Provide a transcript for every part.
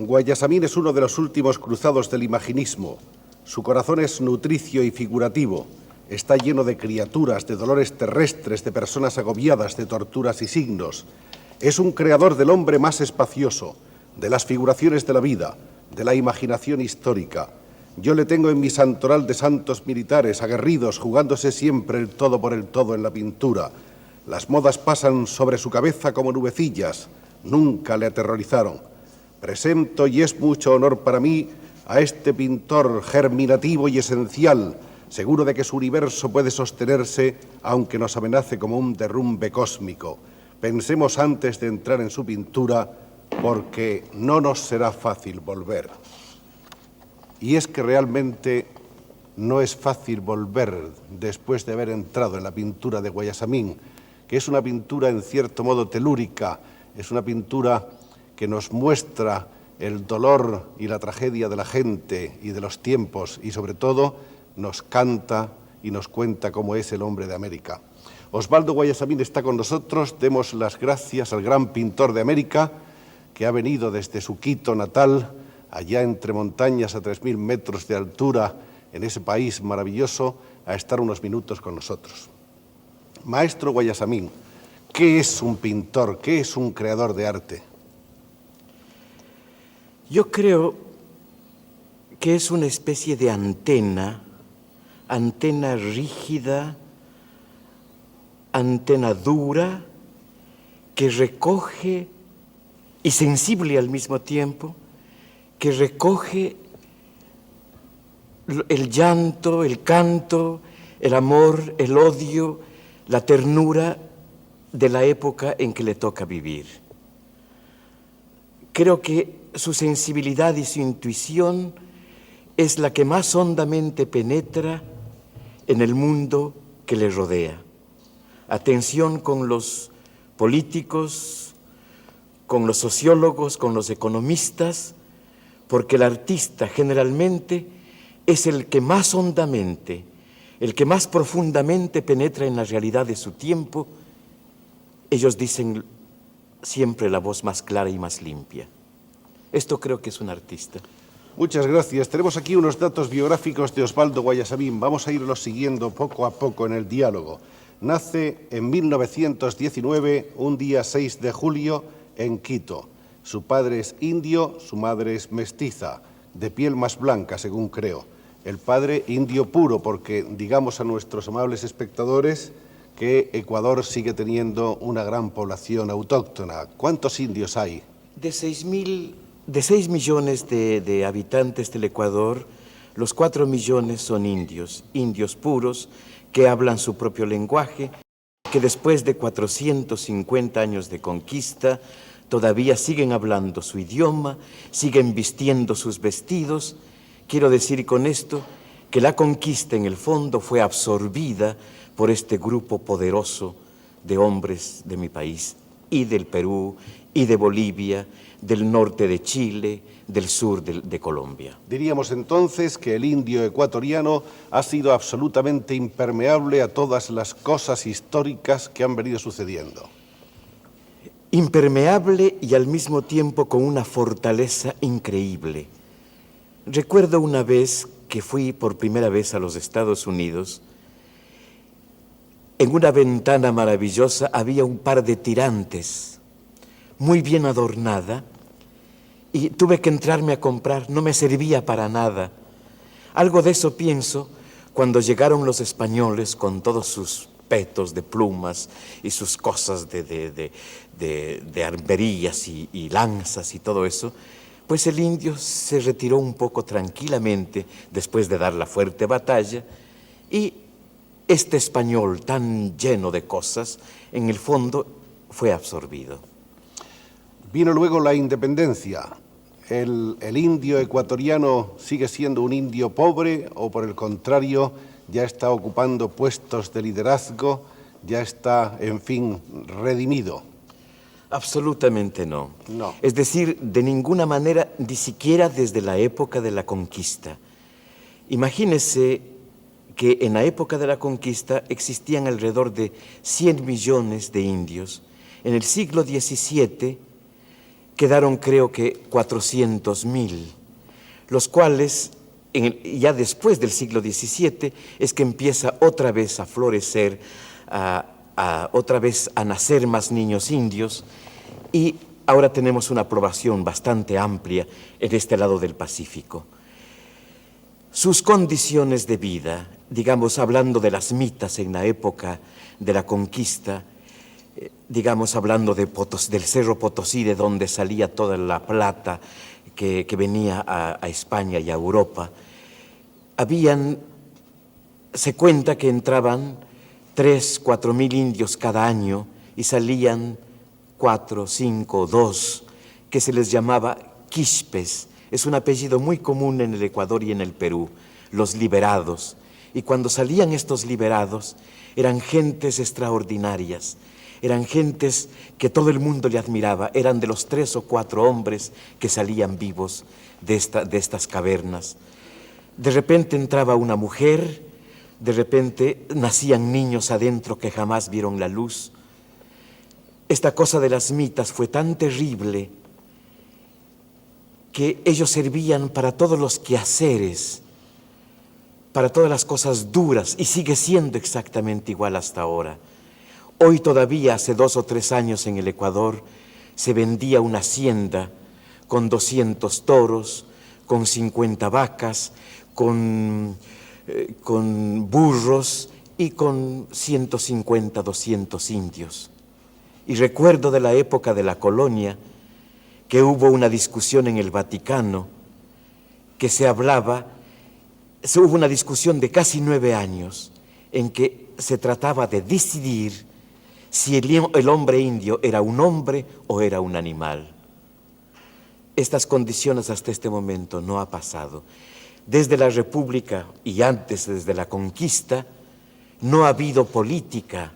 Guayasamín es uno de los últimos cruzados del imaginismo. Su corazón es nutricio y figurativo. Está lleno de criaturas, de dolores terrestres, de personas agobiadas, de torturas y signos. Es un creador del hombre más espacioso, de las figuraciones de la vida, de la imaginación histórica. Yo le tengo en mi santoral de santos militares, aguerridos, jugándose siempre el todo por el todo en la pintura. Las modas pasan sobre su cabeza como nubecillas. Nunca le aterrorizaron. Presento, y es mucho honor para mí, a este pintor germinativo y esencial, seguro de que su universo puede sostenerse, aunque nos amenace como un derrumbe cósmico. Pensemos antes de entrar en su pintura, porque no nos será fácil volver. Y es que realmente no es fácil volver después de haber entrado en la pintura de Guayasamín, que es una pintura en cierto modo telúrica, es una pintura que nos muestra el dolor y la tragedia de la gente y de los tiempos, y sobre todo nos canta y nos cuenta cómo es el hombre de América. Osvaldo Guayasamín está con nosotros. Demos las gracias al gran pintor de América, que ha venido desde su Quito natal, allá entre montañas a 3.000 metros de altura, en ese país maravilloso, a estar unos minutos con nosotros. Maestro Guayasamín, ¿qué es un pintor? ¿Qué es un creador de arte? Yo creo que es una especie de antena rígida, antena dura, que recoge, y sensible al mismo tiempo, que recoge el llanto, el canto, el amor, el odio, la ternura de la época en que le toca vivir. Creo que su sensibilidad y su intuición es la que más hondamente penetra en el mundo que le rodea. Atención con los políticos, con los sociólogos, con los economistas, porque el artista generalmente es el que más hondamente, el que más profundamente penetra en la realidad de su tiempo. Ellos dicen siempre la voz más clara y más limpia. Esto creo que es un artista. Muchas gracias. Tenemos aquí unos datos biográficos de Osvaldo Guayasamín. Vamos a irlos siguiendo poco a poco en el diálogo. Nace en 1919, un día 6 de julio, en Quito. Su padre es indio, su madre es mestiza, de piel más blanca, según creo. El padre indio puro, porque digamos a nuestros amables espectadores que Ecuador sigue teniendo una gran población autóctona. ¿Cuántos indios hay? De 6 millones de habitantes del Ecuador, los 4 millones son indios, indios puros, que hablan su propio lenguaje, que después de 450 años de conquista todavía siguen hablando su idioma, siguen vistiendo sus vestidos. Quiero decir con esto que la conquista en el fondo fue absorbida por este grupo poderoso de hombres de mi país y del Perú y de Bolivia, del norte de Chile, del sur de Colombia. Diríamos entonces que el indio ecuatoriano ha sido absolutamente impermeable a todas las cosas históricas que han venido sucediendo. Impermeable y al mismo tiempo con una fortaleza increíble. Recuerdo una vez que fui por primera vez a los Estados Unidos. En una ventana maravillosa había un par de tirantes, muy bien adornada, y tuve que entrarme a comprar, no me servía para nada. Algo de eso pienso cuando llegaron los españoles con todos sus petos de plumas y sus cosas de armerías y lanzas y todo eso. Pues el indio se retiró un poco tranquilamente después de dar la fuerte batalla, y este español tan lleno de cosas, en el fondo, fue absorbido. Vino luego la independencia. ¿El indio ecuatoriano sigue siendo un indio pobre o, por el contrario, ya está ocupando puestos de liderazgo, ya está, en fin, redimido? Absolutamente no. No. Es decir, de ninguna manera, ni siquiera desde la época de la conquista. Imagínese que en la época de la conquista existían alrededor de 100 millones de indios. En el siglo XVII quedaron creo que 400.000, los cuales ya después del siglo XVII es que empieza otra vez a florecer, otra vez a nacer más niños indios, y ahora tenemos una población bastante amplia en este lado del Pacífico. Sus condiciones de vida, digamos, hablando de las mitas en la época de la conquista, digamos, hablando del Cerro Potosí, de donde salía toda la plata que venía a España y a Europa, se cuenta que entraban 3, 4 mil indios cada año y salían 4, 5, 2, que se les llamaba quixpes. Es un apellido muy común en el Ecuador y en el Perú, los liberados. Y cuando salían estos liberados, eran gentes extraordinarias, eran gentes que todo el mundo le admiraba, eran de los 3 o 4 hombres que salían vivos de estas cavernas. De repente entraba una mujer, de repente nacían niños adentro que jamás vieron la luz. Esta cosa de las mitas fue tan terrible que ellos servían para todos los quehaceres, para todas las cosas duras, y sigue siendo exactamente igual hasta ahora. Hoy todavía, hace 2 o 3 años en el Ecuador, se vendía una hacienda con 200 toros, con 50 vacas, con burros y con 150, 200 indios. Y recuerdo de la época de la colonia que hubo una discusión en el Vaticano que hubo una discusión de casi 9 años en que se trataba de decidir si el hombre indio era un hombre o era un animal. Estas condiciones hasta este momento no ha pasado. Desde la República y antes, desde la conquista, no ha habido política,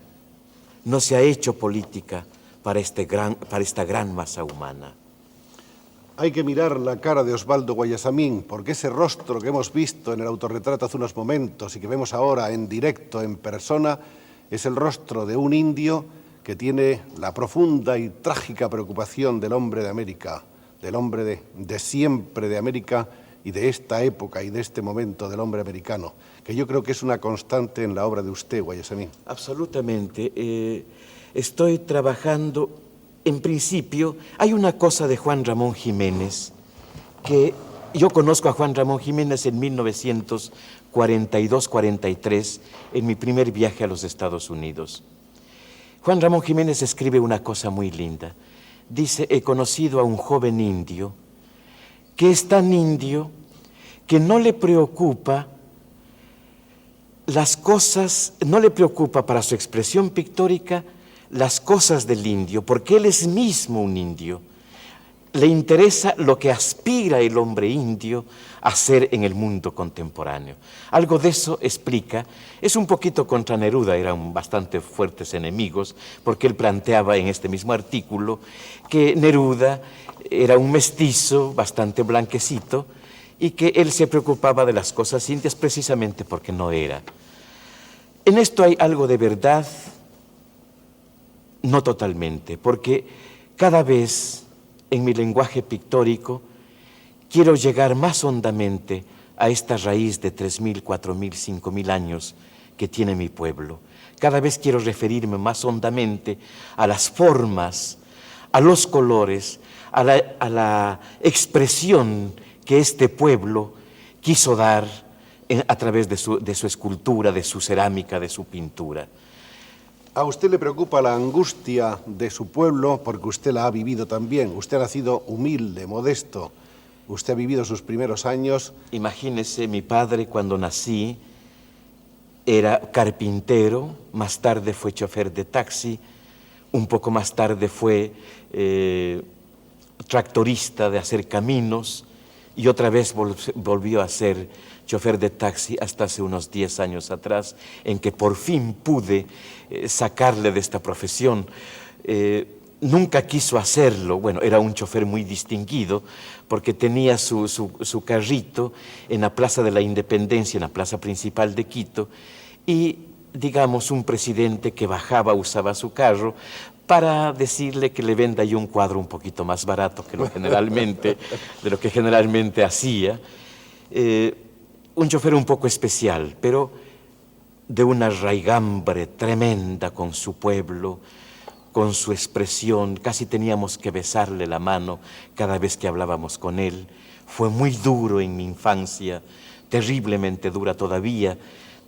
no se ha hecho política para esta gran masa humana. Hay que mirar la cara de Osvaldo Guayasamín, porque ese rostro que hemos visto en el autorretrato hace unos momentos y que vemos ahora en directo, en persona, es el rostro de un indio que tiene la profunda y trágica preocupación del hombre de América, del hombre de siempre de América y de esta época y de este momento del hombre americano, que yo creo que es una constante en la obra de usted, Guayasamín. Absolutamente. Estoy trabajando, en principio, hay una cosa de Juan Ramón Jiménez, que yo conozco a Juan Ramón Jiménez en 1942-43, en mi primer viaje a los Estados Unidos. Juan Ramón Jiménez escribe una cosa muy linda. Dice: he conocido a un joven indio que es tan indio que no le preocupa las cosas, no le preocupa para su expresión pictórica las cosas del indio, porque él es mismo un indio. Le interesa lo que aspira el hombre indio a ser en el mundo contemporáneo. Algo de eso explica, es un poquito contra Neruda, eran bastante fuertes enemigos, porque él planteaba en este mismo artículo que Neruda era un mestizo bastante blanquecito y que él se preocupaba de las cosas indias precisamente porque no era. En esto hay algo de verdad, no totalmente, porque cada vez en mi lenguaje pictórico quiero llegar más hondamente a esta raíz de 3.000, 4.000, 5.000 años que tiene mi pueblo. Cada vez quiero referirme más hondamente a las formas, a los colores, a la expresión que este pueblo quiso dar a través de su escultura, de su cerámica, de su pintura. A usted le preocupa la angustia de su pueblo porque usted la ha vivido también. Usted ha nacido humilde, modesto. Usted ha vivido sus primeros años. Imagínese, mi padre cuando nací era carpintero, más tarde fue chofer de taxi, un poco más tarde fue tractorista de hacer caminos y otra vez volvió a ser chofer de taxi hasta hace unos 10 años atrás, en que por fin pude sacarle de esta profesión. Nunca quiso hacerlo, bueno, era un chofer muy distinguido porque tenía su carrito en la Plaza de la Independencia, en la plaza principal de Quito, y digamos un presidente que bajaba usaba su carro para decirle que le venda yo un cuadro un poquito más barato que de lo que generalmente hacía. Un chofer un poco especial, pero de una raigambre tremenda con su pueblo, con su expresión. Casi teníamos que besarle la mano cada vez que hablábamos con él. Fue muy duro en mi infancia, terriblemente dura todavía.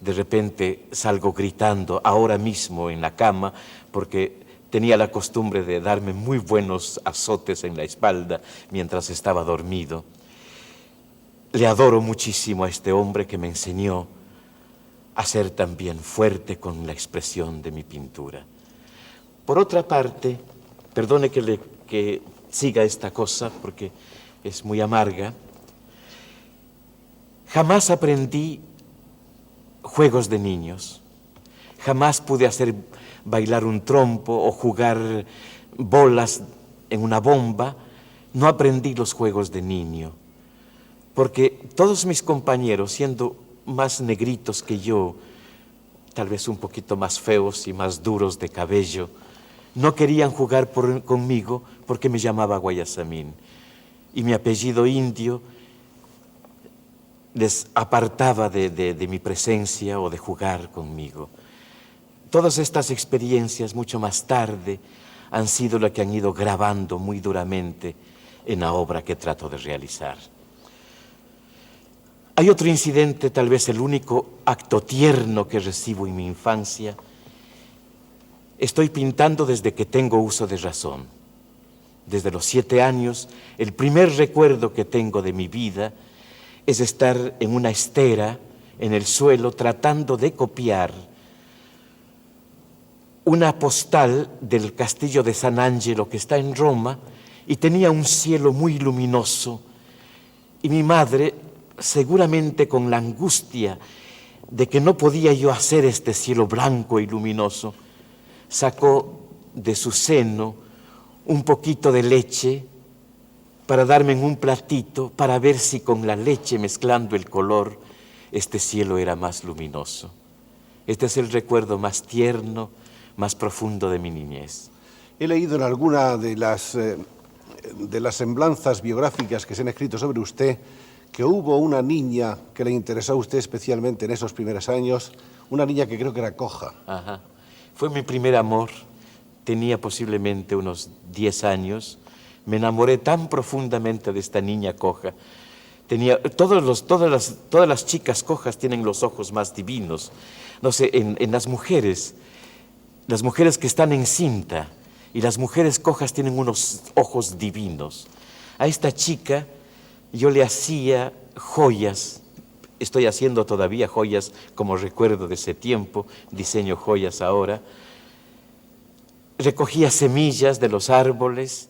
De repente salgo gritando ahora mismo en la cama porque tenía la costumbre de darme muy buenos azotes en la espalda mientras estaba dormido. Le adoro muchísimo a este hombre que me enseñó a ser también fuerte con la expresión de mi pintura. Por otra parte, perdone que siga esta cosa porque es muy amarga, jamás aprendí juegos de niños, jamás pude hacer bailar un trompo o jugar bolas en una bomba. No aprendí los juegos de niño, porque todos mis compañeros, siendo más negritos que yo, tal vez un poquito más feos y más duros de cabello, no querían jugar conmigo porque me llamaba Guayasamín. Y mi apellido indio les apartaba de mi presencia o de jugar conmigo. Todas estas experiencias, mucho más tarde, han sido las que han ido grabando muy duramente en la obra que trato de realizar. Hay otro incidente, tal vez el único acto tierno que recibo en mi infancia. Estoy pintando desde que tengo uso de razón. Desde los 7 años, el primer recuerdo que tengo de mi vida es estar en una estera, en el suelo, tratando de copiar una postal del castillo de San Angelo que está en Roma y tenía un cielo muy luminoso. Y mi madre, seguramente con la angustia de que no podía yo hacer este cielo blanco y luminoso, sacó de su seno un poquito de leche para darme en un platito para ver si con la leche mezclando el color este cielo era más luminoso. Este es el recuerdo más tierno, más profundo de mi niñez. He leído en alguna de las semblanzas biográficas que se han escrito sobre usted que hubo una niña que le interesó a usted especialmente en esos primeros años, una niña que creo que era coja. Ajá. Fue mi primer amor, tenía posiblemente unos 10 años, me enamoré tan profundamente de esta niña coja. Todas las chicas cojas tienen los ojos más divinos. No sé, en las mujeres que están en cinta y las mujeres cojas tienen unos ojos divinos. A esta chica yo le hacía joyas, estoy haciendo todavía joyas como recuerdo de ese tiempo, diseño joyas ahora. Recogía semillas de los árboles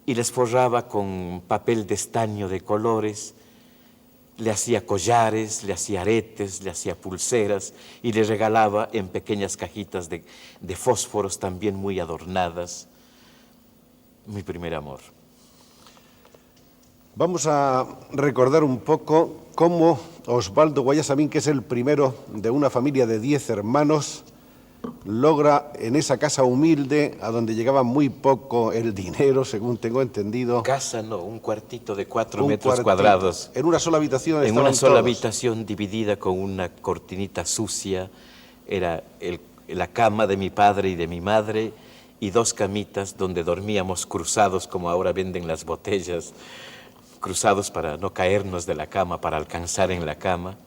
y les forraba con papel de estaño de colores, le hacía collares, le hacía aretes, le hacía pulseras y le regalaba en pequeñas cajitas de fósforos también muy adornadas. Mi primer amor. Vamos a recordar un poco cómo Osvaldo Guayasamín, que es el primero de una familia de 10 hermanos, logra en esa casa humilde, a donde llegaba muy poco el dinero, según tengo entendido. Casa no, un cuartito de 4 metros cuadrados. En una sola habitación estaban En una sola todos. habitación dividida con una cortinita sucia. Era la cama de mi padre y de mi madre y 2 camitas donde dormíamos cruzados, como ahora venden las botellas, cruzados para no caernos de la cama, para alcanzar en la cama.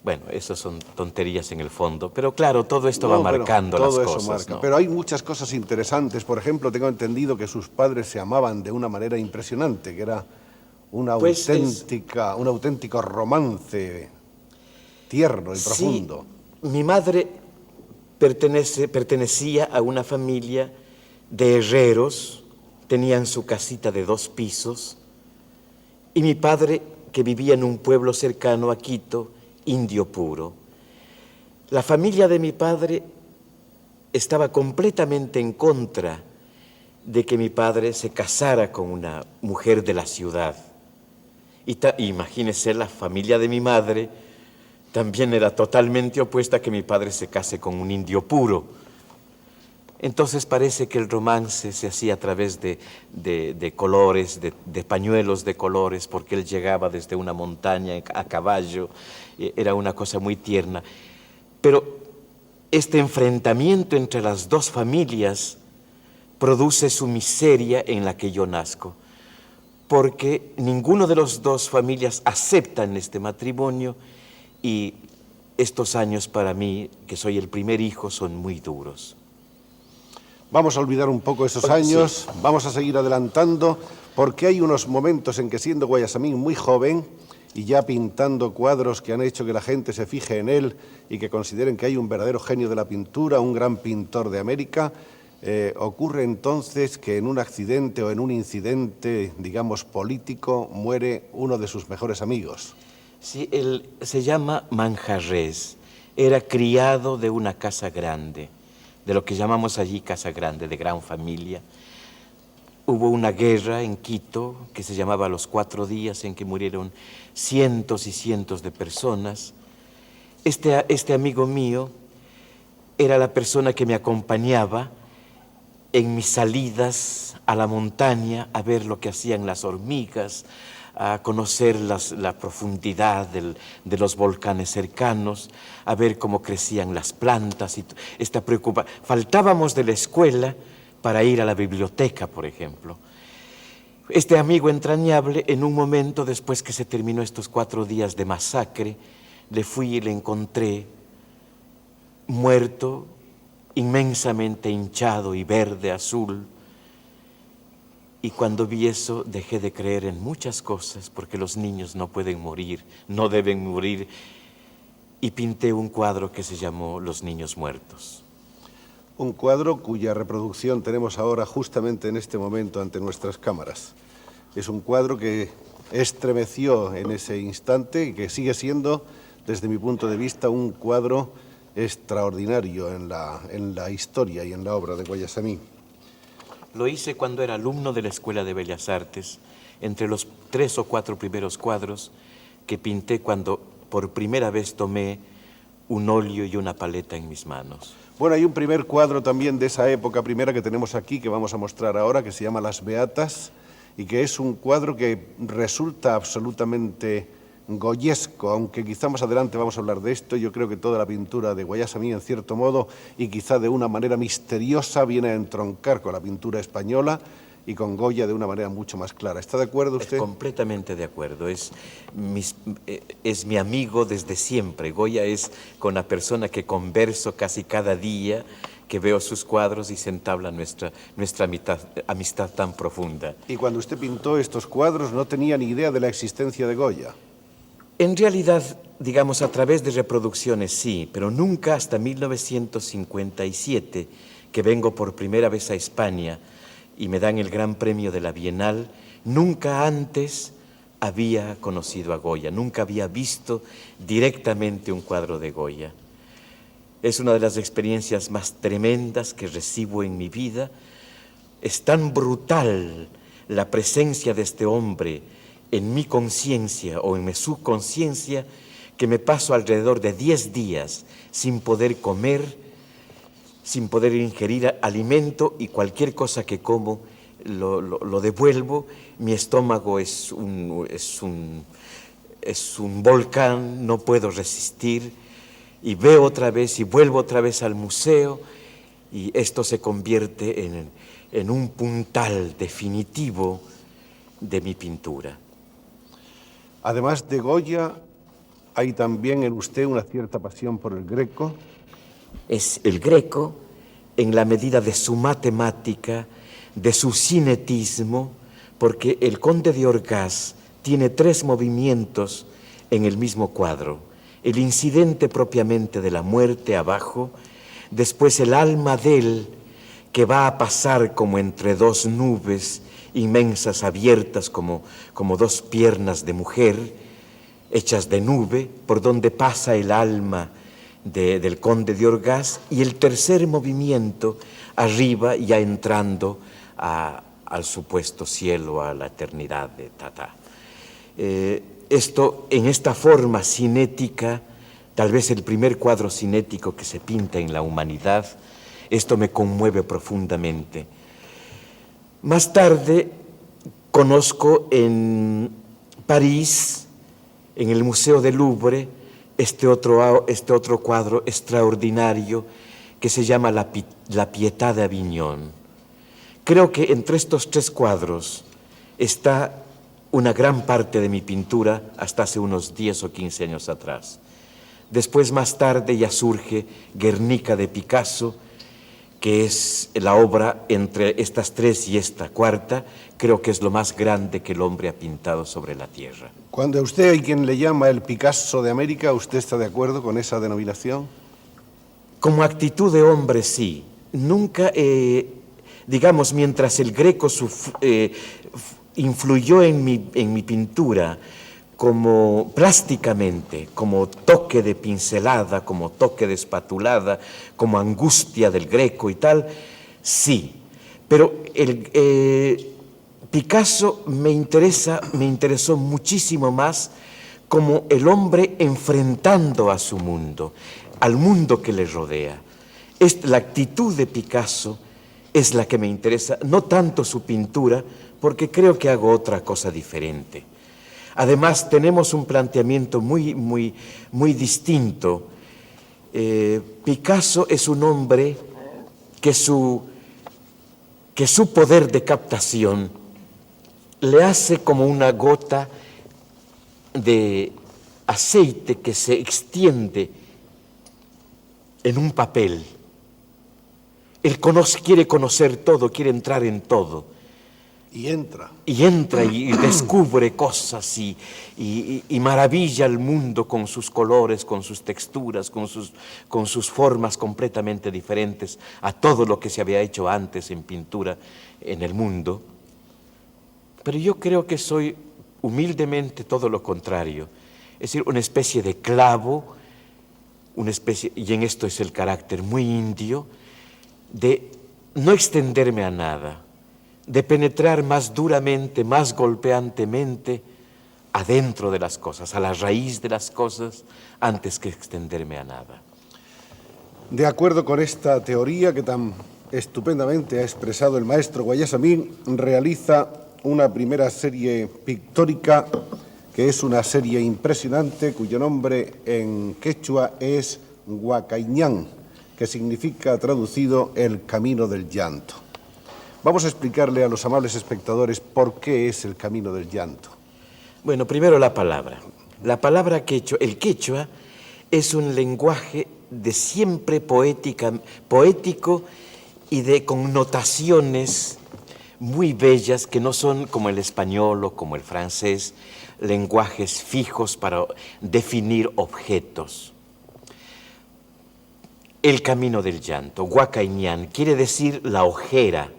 Bueno, eso son tonterías en el fondo, pero claro, todo esto va marcando las cosas. Todo eso marca, ¿no? Pero hay muchas cosas interesantes. Por ejemplo, tengo entendido que sus padres se amaban de una manera impresionante, que era un auténtico romance tierno y profundo. Mi madre pertenecía a una familia de herreros, tenían su casita de 2 pisos, y mi padre, que vivía en un pueblo cercano a Quito, indio puro. La familia de mi padre estaba completamente en contra de que mi padre se casara con una mujer de la ciudad. Imagínese, la familia de mi madre también era totalmente opuesta a que mi padre se case con un indio puro. Entonces parece que el romance se hacía a través de colores, de pañuelos de colores, porque él llegaba desde una montaña a caballo, era una cosa muy tierna. Pero este enfrentamiento entre las dos familias produce su miseria en la que yo nazco, porque ninguno de las dos familias aceptan este matrimonio y estos años para mí, que soy el primer hijo, son muy duros. Vamos a olvidar un poco esos años, sí. Vamos a seguir adelantando, porque hay unos momentos en que siendo Guayasamín muy joven y ya pintando cuadros que han hecho que la gente se fije en él y que consideren que hay un verdadero genio de la pintura, un gran pintor de América, ocurre entonces que en un accidente o en un incidente, digamos, político, muere uno de sus mejores amigos. Sí, él se llama Manjarrés, era criado de una casa grande, de lo que llamamos allí casa grande, de gran familia. Hubo una guerra en Quito que se llamaba Los 4 días, en que murieron cientos y cientos de personas. Este amigo mío era la persona que me acompañaba en mis salidas a la montaña a ver lo que hacían las hormigas, a conocer la profundidad de los volcanes cercanos, a ver cómo crecían las plantas. Y esta preocupación. Faltábamos de la escuela para ir a la biblioteca, por ejemplo. Este amigo entrañable, en un momento después que se terminó estos 4 días de masacre, le fui y le encontré muerto, inmensamente hinchado y verde, azul. Y cuando vi eso, dejé de creer en muchas cosas, porque los niños no pueden morir, no deben morir, y pinté un cuadro que se llamó Los niños muertos. Un cuadro cuya reproducción tenemos ahora justamente en este momento ante nuestras cámaras. Es un cuadro que estremeció en ese instante y que sigue siendo, desde mi punto de vista, un cuadro extraordinario en la historia y en la obra de Guayasamín. Lo hice cuando era alumno de la Escuela de Bellas Artes, entre los 3 o 4 primeros cuadros que pinté cuando por primera vez tomé un óleo y una paleta en mis manos. Bueno, hay un primer cuadro también de esa época primera que tenemos aquí, que vamos a mostrar ahora, que se llama Las Beatas, y que es un cuadro que resulta absolutamente goyesco, aunque quizá más adelante vamos a hablar de esto. Yo creo que toda la pintura de Guayasamín, en cierto modo, y quizá de una manera misteriosa, viene a entroncar con la pintura española y con Goya de una manera mucho más clara. ¿Está de acuerdo usted? Completamente de acuerdo. Es mi amigo desde siempre. Goya es con la persona que converso casi cada día, que veo sus cuadros y se entabla nuestra amistad tan profunda. Y cuando usted pintó estos cuadros no tenía ni idea de la existencia de Goya. En realidad, digamos, a través de reproducciones sí, pero nunca hasta 1957, que vengo por primera vez a España y me dan el Gran Premio de la Bienal, nunca antes había conocido a Goya, nunca había visto directamente un cuadro de Goya. Es una de las experiencias más tremendas que recibo en mi vida. Es tan brutal la presencia de este hombre en mi conciencia o en mi subconsciencia que me paso alrededor de 10 días sin poder comer, sin poder ingerir alimento, y cualquier cosa que como lo devuelvo. Mi estómago es un volcán, no puedo resistir, y veo otra vez y vuelvo otra vez al museo, y esto se convierte en un puntal definitivo de mi pintura. Además de Goya, hay también en usted una cierta pasión por el Greco. Es el Greco en la medida de su matemática, de su cinetismo, porque el Conde de Orgaz tiene 3 movimientos en el mismo cuadro. El incidente propiamente de la muerte abajo, después el alma de él que va a pasar como entre 2 nubes inmensas abiertas como 2 piernas de mujer hechas de nube, por donde pasa el alma del Conde de Orgaz, y el tercer movimiento arriba ya entrando al supuesto cielo, a la eternidad de Tata. Esto en esta forma cinética, tal vez el primer cuadro cinético que se pinta en la humanidad, Esto me conmueve profundamente. Más tarde conozco en París, en el Museo del Louvre, este otro cuadro extraordinario que se llama La Pietà de Aviñón. Creo que entre estos tres cuadros está una gran parte de mi pintura hasta hace unos 10 o 15 años atrás. Después, más tarde, ya surge Guernica de Picasso, que es la obra entre estas tres y esta cuarta, creo que es lo más grande que el hombre ha pintado sobre la tierra. Cuando usted hay quien le llama el Picasso de América, ¿usted está de acuerdo con esa denominación? Como actitud de hombre, sí. Nunca, digamos, mientras el Greco influyó en mi pintura como plásticamente, como toque de pincelada, como toque de espatulada, como angustia del Greco y tal, sí. Pero Picasso me interesó muchísimo más como el hombre enfrentando a su mundo, al mundo que le rodea. La actitud de Picasso es la que me interesa, no tanto su pintura, porque creo que hago otra cosa diferente. Además, tenemos un planteamiento muy distinto. Picasso es un hombre que su poder de captación le hace como una gota de aceite que se extiende en un papel. Él quiere conocer todo, quiere entrar en todo. Y entra Y descubre cosas y maravilla al mundo con sus colores, con sus texturas, con sus formas completamente diferentes a todo lo que se había hecho antes en pintura en el mundo. Pero yo creo que soy humildemente todo lo contrario, es decir, una especie de clavo, y en esto es el carácter muy indio, de no extenderme a nada, de penetrar más duramente, más golpeantemente adentro de las cosas, a la raíz de las cosas, antes que extenderme a nada. De acuerdo con esta teoría que tan estupendamente ha expresado el maestro Guayasamín, realiza una primera serie pictórica que es una serie impresionante cuyo nombre en quechua es Huacaiñán, que significa traducido el camino del llanto. Vamos a explicarle a los amables espectadores por qué es el camino del llanto. Bueno, primero la palabra. La palabra quechua, el quechua es un lenguaje de siempre poético y de connotaciones muy bellas que no son como el español o como el francés, lenguajes fijos para definir objetos. El camino del llanto, Huacaiñán, quiere decir la ojera,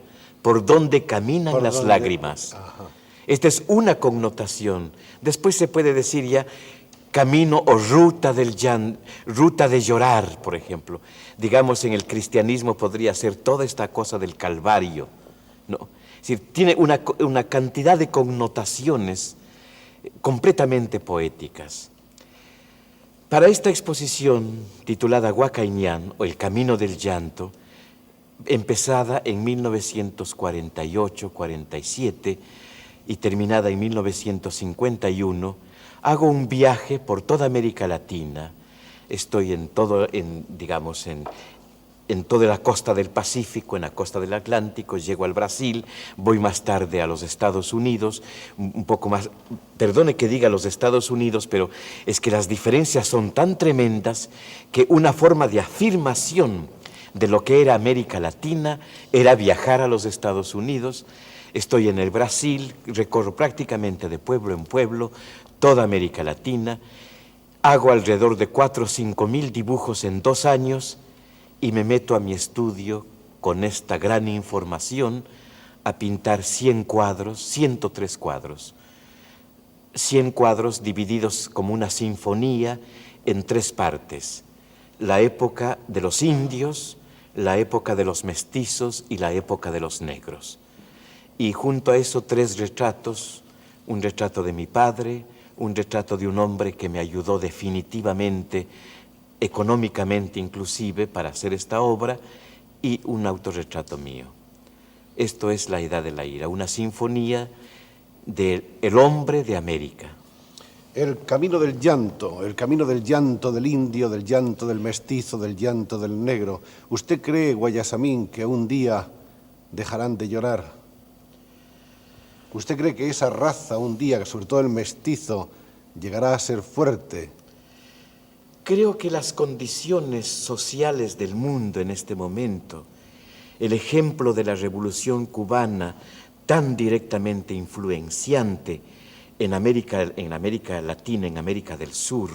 por donde caminan las lágrimas. Ajá. Esta es una connotación. Después se puede decir ya camino o ruta del llanto, ruta de llorar, por ejemplo. Digamos, en el cristianismo podría ser toda esta cosa del Calvario, ¿no? Es decir, tiene una cantidad de connotaciones completamente poéticas. Para esta exposición titulada Huacaiñán, o El Camino del Llanto, empezada en 1948-47 y terminada en 1951, hago un viaje por toda América Latina. Estoy en toda la costa del Pacífico, en la costa del Atlántico, llego al Brasil, voy más tarde a los Estados Unidos, un poco más, perdone que diga los Estados Unidos, pero es que las diferencias son tan tremendas que una forma de afirmación de lo que era América Latina era viajar a los Estados Unidos. Estoy en el Brasil, recorro prácticamente de pueblo en pueblo toda América Latina, hago alrededor de 4 o 5 mil dibujos en 2 años y me meto a mi estudio con esta gran información a pintar 100 cuadros, 103 cuadros. 100 cuadros divididos como una sinfonía en 3 partes. La época de los indios, la época de los mestizos y la época de los negros. Y junto a eso 3 retratos, un retrato de mi padre, un retrato de un hombre que me ayudó definitivamente, económicamente inclusive, para hacer esta obra, y un autorretrato mío. Esto es La Edad de la Ira, una sinfonía del hombre de América. El camino del llanto del indio, del llanto del mestizo, del llanto del negro. ¿Usted cree, Guayasamín, que un día dejarán de llorar? ¿Usted cree que esa raza un día, sobre todo el mestizo, llegará a ser fuerte? Creo que las condiciones sociales del mundo en este momento, el ejemplo de la Revolución Cubana, tan directamente influenciante en América Latina, en América del Sur,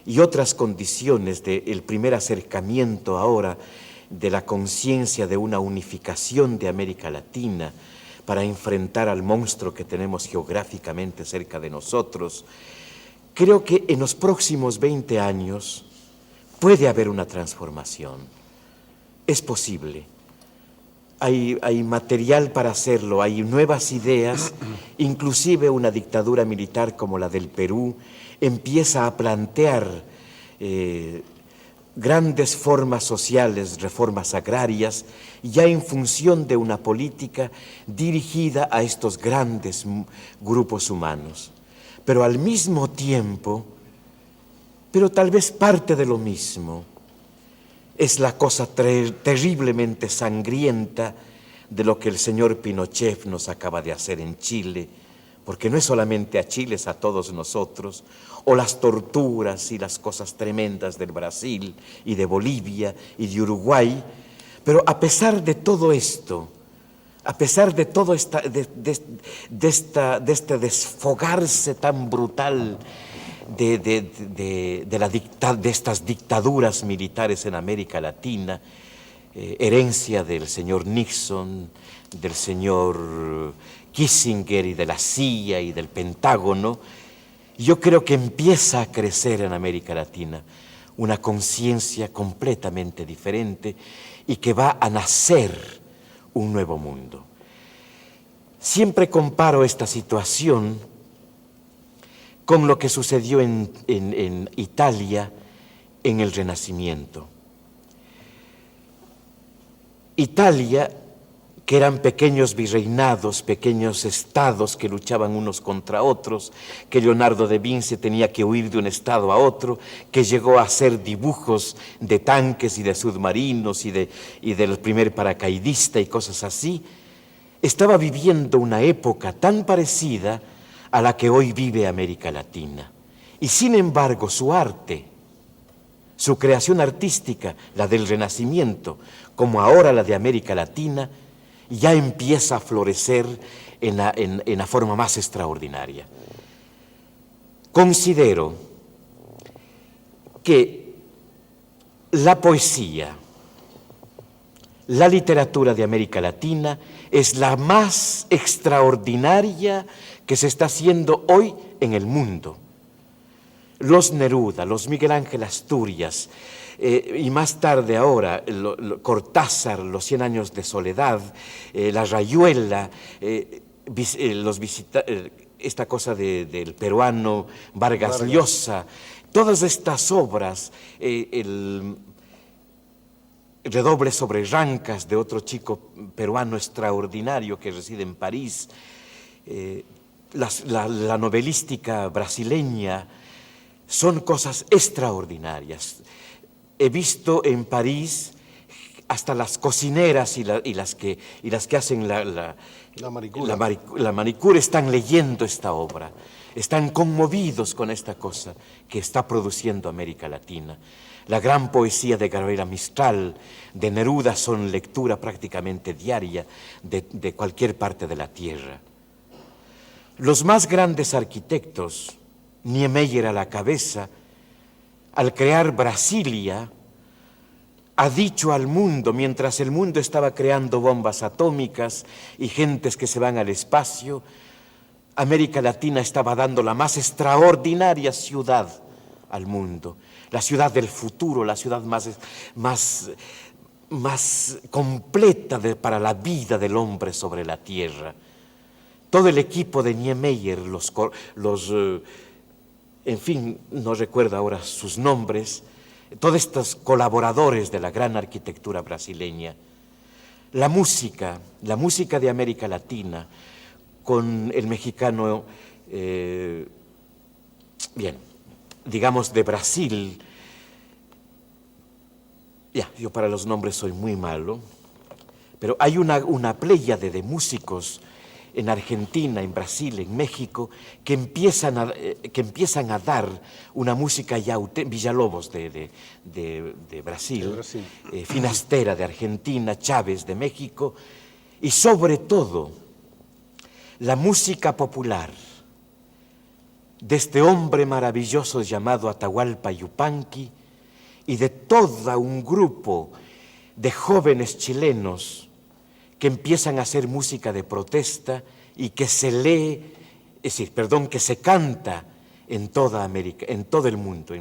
y otras condiciones del primer acercamiento ahora de la conciencia de una unificación de América Latina para enfrentar al monstruo que tenemos geográficamente cerca de nosotros, creo que en los próximos 20 años puede haber una transformación. Es posible. Hay material para hacerlo, hay nuevas ideas, inclusive una dictadura militar como la del Perú empieza a plantear grandes formas sociales, reformas agrarias, ya en función de una política dirigida a estos grandes grupos humanos. Pero al mismo tiempo, pero tal vez parte de lo mismo, es la cosa terriblemente sangrienta de lo que el señor Pinochet nos acaba de hacer en Chile, porque no es solamente a Chile, es a todos nosotros, o las torturas y las cosas tremendas del Brasil y de Bolivia y de Uruguay. Pero a pesar de todo esto, a pesar de todo de este desfogarse tan brutal de estas dictaduras militares en América Latina, herencia del señor Nixon, del señor Kissinger y de la CIA y del Pentágono, yo creo que empieza a crecer en América Latina una conciencia completamente diferente y que va a nacer un nuevo mundo. Siempre comparo esta situación con lo que sucedió en Italia en el Renacimiento. Italia, que eran pequeños virreinados, pequeños estados que luchaban unos contra otros, que Leonardo da Vinci tenía que huir de un estado a otro, que llegó a hacer dibujos de tanques y de submarinos y del primer paracaidista y cosas así, estaba viviendo una época tan parecida a la que hoy vive América Latina. Y sin embargo, su arte, su creación artística, la del Renacimiento, como ahora la de América Latina, ya empieza a florecer en la forma más extraordinaria. Considero que la poesía, la literatura de América Latina es la más extraordinaria que se está haciendo hoy en el mundo. Los Neruda, los Miguel Ángel Asturias, y más tarde ahora Cortázar, los 100 años de soledad, la Rayuela, esta cosa del peruano Vargas Llosa, todas estas obras, el Redoble sobre Rancas de otro chico peruano extraordinario que reside en París, la novelística brasileña, son cosas extraordinarias. He visto en París hasta las cocineras y las que hacen la manicure están leyendo esta obra, están conmovidos con esta cosa que está produciendo América Latina. La gran poesía de Gabriela Mistral, de Neruda, son lectura prácticamente diaria de cualquier parte de la tierra. Los más grandes arquitectos, Niemeyer a la cabeza, al crear Brasilia, ha dicho al mundo, mientras el mundo estaba creando bombas atómicas y gentes que se van al espacio, América Latina estaba dando la más extraordinaria ciudad al mundo, la ciudad del futuro, la ciudad más completa para la vida del hombre sobre la tierra. Todo el equipo de Niemeyer, en fin, no recuerdo ahora sus nombres, todos estos colaboradores de la gran arquitectura brasileña, la música de América Latina, con el mexicano, bien, digamos de Brasil. Yo para los nombres soy muy malo, pero hay una pléyade de músicos en Argentina, en Brasil, en México, que empiezan a dar una música ya Villalobos de Brasil, Finastera de Argentina, Chávez de México, y sobre todo la música popular de este hombre maravilloso llamado Atahualpa Yupanqui y de todo un grupo de jóvenes chilenos que empiezan a hacer música de protesta y que se lee, que se canta en toda América, en todo el mundo,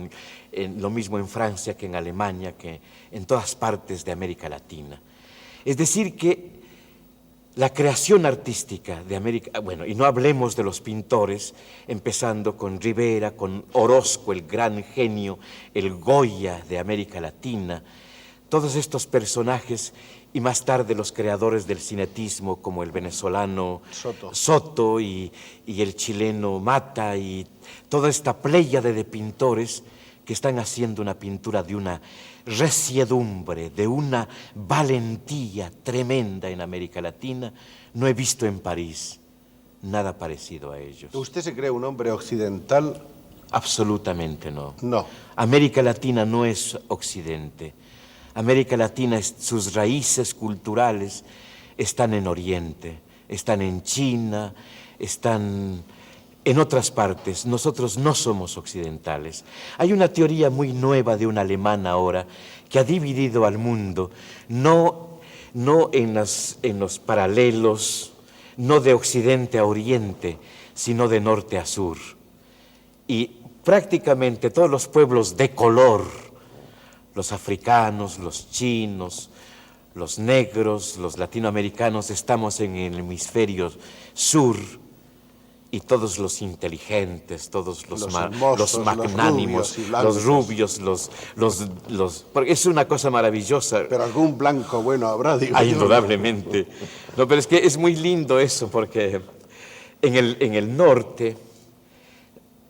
lo mismo en Francia que en Alemania, que en todas partes de América Latina. Es decir, que la creación artística de América, bueno, y no hablemos de los pintores, empezando con Rivera, con Orozco, el gran genio, el Goya de América Latina, todos estos personajes, y más tarde los creadores del cinetismo como el venezolano Soto y el chileno Mata, y toda esta pléyade de pintores que están haciendo una pintura de una resiedumbre, de una valentía tremenda en América Latina. No he visto en París nada parecido a ellos. ¿Usted se cree un hombre occidental? Absolutamente no. No. América Latina no es Occidente. América Latina, sus raíces culturales están en Oriente, están en China, están en otras partes. Nosotros no somos occidentales. Hay una teoría muy nueva de un alemán ahora que ha dividido al mundo, no en los paralelos, no de Occidente a Oriente, sino de norte a sur. Y prácticamente todos los pueblos de color, los africanos, los chinos, los negros, los latinoamericanos, estamos en el hemisferio sur, y todos los inteligentes, todos los magnánimos, los rubios, porque es una cosa maravillosa. Pero algún blanco bueno habrá, digo yo. Indudablemente. No, pero es que es muy lindo eso, porque en el norte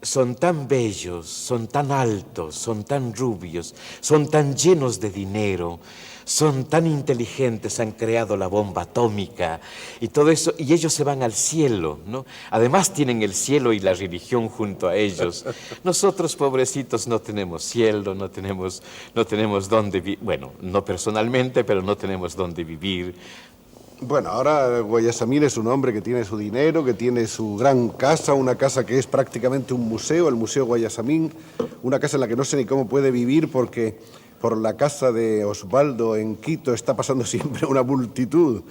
son tan bellos, son tan altos, son tan rubios, son tan llenos de dinero, son tan inteligentes, han creado la bomba atómica y todo eso, y ellos se van al cielo, ¿no? Además tienen el cielo y la religión junto a ellos. Nosotros, pobrecitos, no tenemos cielo, no tenemos dónde vivir, bueno, no personalmente, pero no tenemos dónde vivir. Bueno, ahora Guayasamín es un hombre que tiene su dinero, que tiene su gran casa, una casa que es prácticamente un museo, el Museo Guayasamín, una casa en la que no sé ni cómo puede vivir porque por la casa de Osvaldo en Quito está pasando siempre una multitud.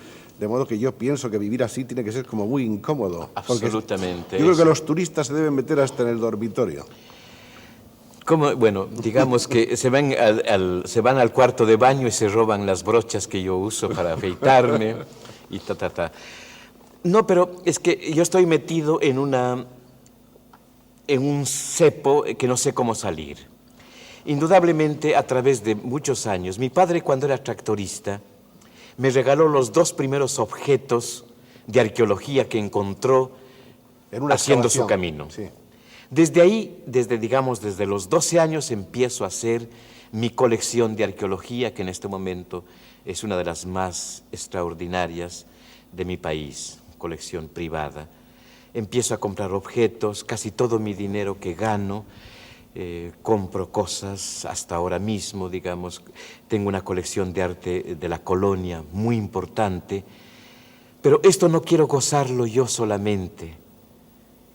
De modo que yo pienso que vivir así tiene que ser como muy incómodo. Absolutamente. Yo creo que los turistas se deben meter hasta en el dormitorio. Bueno, digamos que se van al cuarto de baño y se roban las brochas que yo uso para afeitarme y No, pero es que yo estoy metido en un cepo que no sé cómo salir. Indudablemente, a través de muchos años, mi padre, cuando era tractorista, me regaló los 2 primeros objetos de arqueología que encontró haciendo su camino. Sí. Desde ahí, desde los 12 años, empiezo a hacer mi colección de arqueología, que en este momento es una de las más extraordinarias de mi país, colección privada. Empiezo a comprar objetos, casi todo mi dinero que gano, compro cosas hasta ahora mismo, digamos. Tengo una colección de arte de la colonia muy importante, pero esto no quiero gozarlo yo solamente.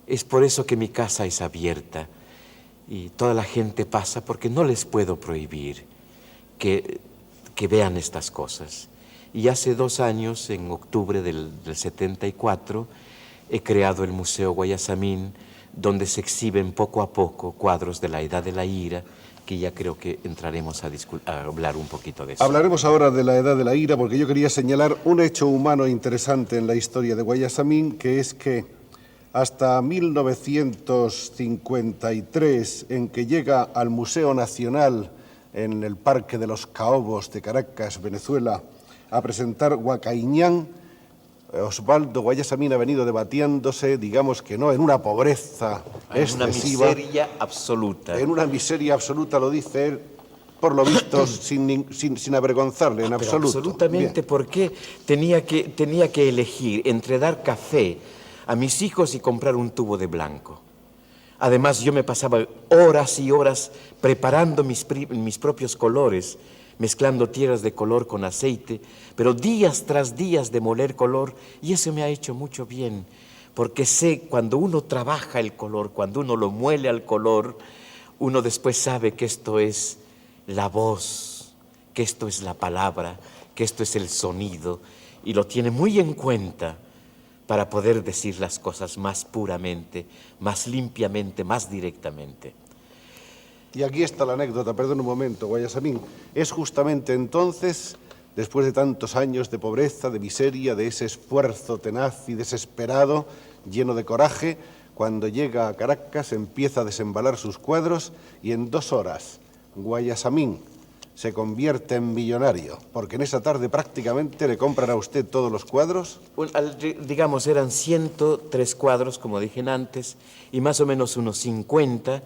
Es por eso que mi casa es abierta y toda la gente pasa, porque no les puedo prohibir que vean estas cosas. Y hace 2 años, en octubre del 74, he creado el Museo Guayasamín, donde se exhiben poco a poco cuadros de la Edad de la Ira, que ya creo que entraremos a hablar un poquito de eso. Hablaremos ahora de la Edad de la Ira, porque yo quería señalar un hecho humano interesante en la historia de Guayasamín, que es que hasta 1953, en que llega al Museo Nacional en el Parque de los Caobos de Caracas, Venezuela, a presentar Huacaiñán, Osvaldo Guayasamín ha venido debatiéndose, digamos que no, en una pobreza excesiva. En una miseria absoluta. En una miseria absoluta, lo dice él, por lo visto, sin avergonzarle en absoluto. Absolutamente, bien. Porque tenía que elegir entre dar café a mis hijos y comprar un tubo de blanco. Además, yo me pasaba horas y horas preparando mis propios colores, mezclando tierras de color con aceite, pero días tras días de moler color, y eso me ha hecho mucho bien, porque sé cuando uno trabaja el color, cuando uno lo muele al color, uno después sabe que esto es la voz, que esto es la palabra, que esto es el sonido, y lo tiene muy en cuenta para poder decir las cosas más puramente, más limpiamente, más directamente. Y aquí está la anécdota, perdón un momento, Guayasamín. Es justamente entonces, después de tantos años de pobreza, de miseria, de ese esfuerzo tenaz y desesperado, lleno de coraje, cuando llega a Caracas, empieza a desembalar sus cuadros y en 2 horas, Guayasamín se convierte en millonario, porque en esa tarde prácticamente le compran a usted todos los cuadros. Digamos, eran 103 cuadros, como dije antes, y más o menos unos 50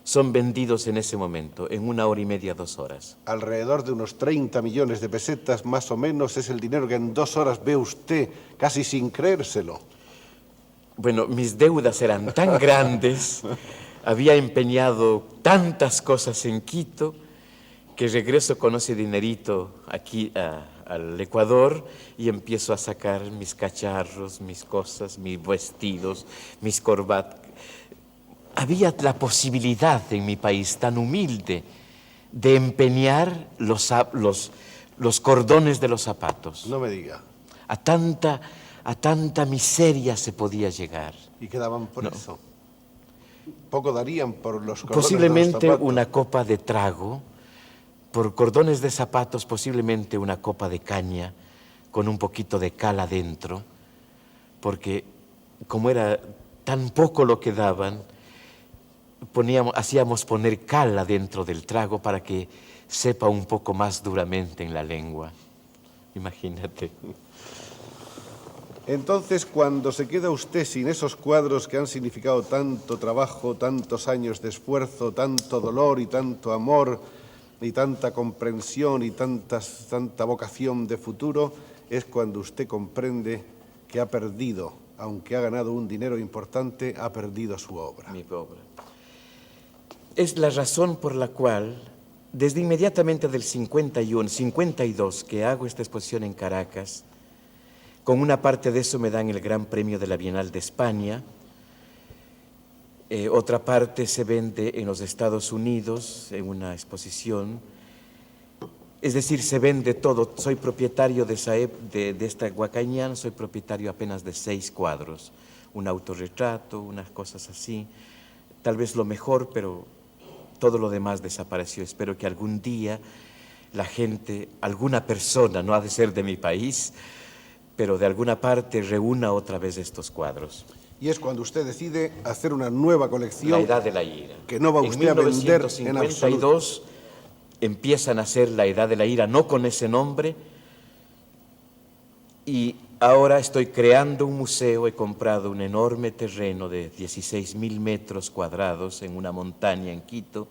son vendidos en ese momento, en 1 hora y media, 2 horas. Alrededor de unos 30 millones de pesetas, más o menos, es el dinero que en 2 horas ve usted, casi sin creérselo. Bueno, mis deudas eran tan grandes, había empeñado tantas cosas en Quito, que regreso con ese dinerito aquí al Ecuador y empiezo a sacar mis cacharros, mis cosas, mis vestidos, mis corbatas. Había la posibilidad en mi país tan humilde de empeñar los cordones de los zapatos. No me diga. A tanta miseria se podía llegar. ¿Y quedaban por eso? ¿Poco darían por los cordones posiblemente de los zapatos? Una copa de trago, por cordones de zapatos, posiblemente una copa de caña con un poquito de cal adentro, porque como era tan poco lo que daban, hacíamos poner cal adentro del trago para que sepa un poco más duramente en la lengua. Imagínate. Entonces, cuando se queda usted sin esos cuadros que han significado tanto trabajo, tantos años de esfuerzo, tanto dolor y tanto amor, y tanta comprensión y tanta vocación de futuro, es cuando usted comprende que ha perdido, aunque ha ganado un dinero importante, ha perdido su obra. Mi obra. Es la razón por la cual, desde inmediatamente del 51, 52, que hago esta exposición en Caracas, con una parte de eso me dan el Gran Premio de la Bienal de España, otra parte se vende en los Estados Unidos en una exposición, es decir, se vende todo. Soy propietario de esta Huacaiñán, soy propietario apenas de 6 cuadros, un autorretrato, unas cosas así, tal vez lo mejor, pero todo lo demás desapareció. Espero que algún día la gente, alguna persona, no ha de ser de mi país, pero de alguna parte reúna otra vez estos cuadros. Y es cuando usted decide hacer una nueva colección. La Edad de la Ira. Que no va usted a vender en absoluto. En 1952 empiezan a hacer La Edad de la Ira, no con ese nombre, y ahora estoy creando un museo. He comprado un enorme terreno de 16.000 metros cuadrados en una montaña en Quito,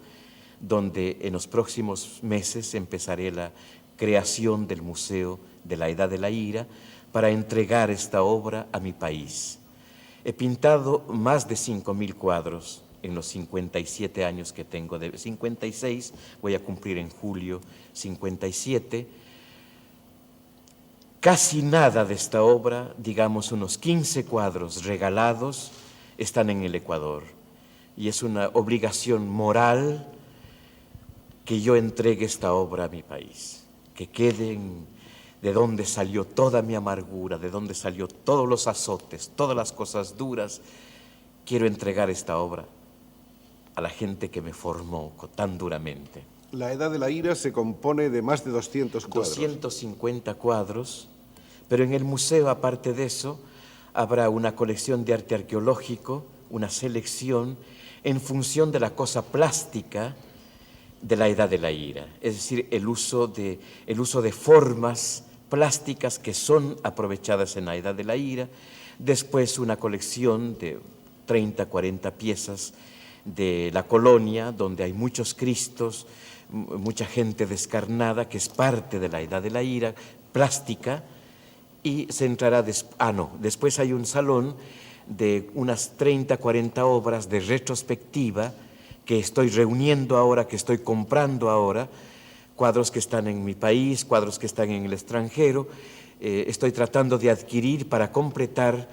donde en los próximos meses empezaré la creación del Museo de la Edad de la Ira para entregar esta obra a mi país. He pintado más de 5.000 cuadros en los 57 años que tengo, de 56, voy a cumplir en julio 57. Casi nada de esta obra, digamos unos 15 cuadros regalados, están en el Ecuador. Y es una obligación moral que yo entregue esta obra a mi país, que queden de donde salió toda mi amargura, de donde salió todos los azotes, todas las cosas duras. Quiero entregar esta obra a la gente que me formó tan duramente. La Edad de la Ira se compone de más de 200 cuadros. 250 cuadros, pero en el museo, aparte de eso, habrá una colección de arte arqueológico, una selección en función de la cosa plástica de la Edad de la Ira, es decir, el uso de formas plásticas que son aprovechadas en la Edad de la Ira, después una colección de 30, 40 piezas de la colonia, donde hay muchos Cristos, mucha gente descarnada, que es parte de la Edad de la Ira, plástica, y se entrará, después hay un salón de unas 30, 40 obras de retrospectiva que estoy reuniendo ahora, que estoy comprando ahora, cuadros que están en mi país, cuadros que están en el extranjero, estoy tratando de adquirir para completar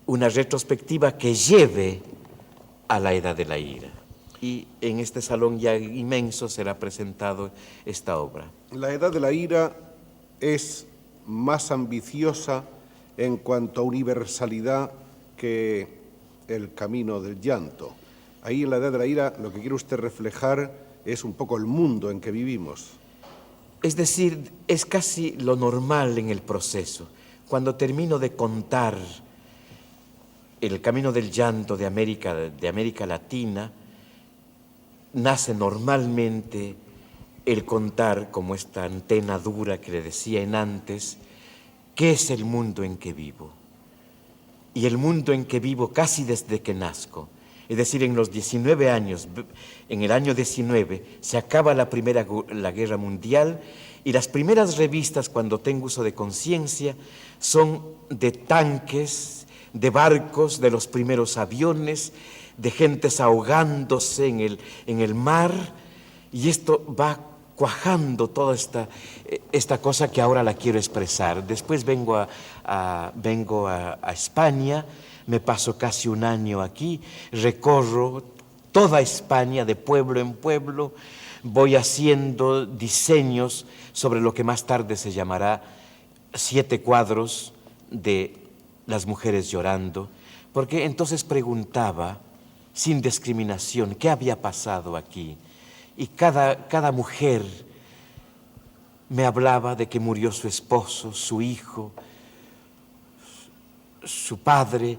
una retrospectiva que lleve a la Edad de la Ira. Y en este salón ya inmenso será presentado esta obra. La Edad de la Ira es más ambiciosa en cuanto a universalidad que el Camino del Llanto. Ahí en la Edad de la Ira lo que quiere usted reflejar es un poco el mundo en que vivimos. Es decir, es casi lo normal en el proceso. Cuando termino de contar el Camino del Llanto de América Latina, nace normalmente el contar, como esta antena dura que le decía en antes, qué es el mundo en que vivo. Y el mundo en que vivo casi desde que nazco, es decir, en los 19 años, en el año 19, se acaba la Guerra Mundial y las primeras revistas, cuando tengo uso de conciencia, son de tanques, de barcos, de los primeros aviones, de gentes ahogándose en el mar, y esto va cuajando toda esta cosa que ahora la quiero expresar. Después vengo a España, me paso casi un año aquí, recorro toda España de pueblo en pueblo, voy haciendo diseños sobre lo que más tarde se llamará 7 cuadros de las mujeres llorando, porque entonces preguntaba sin discriminación qué había pasado aquí. Y cada mujer me hablaba de que murió su esposo, su hijo, su padre.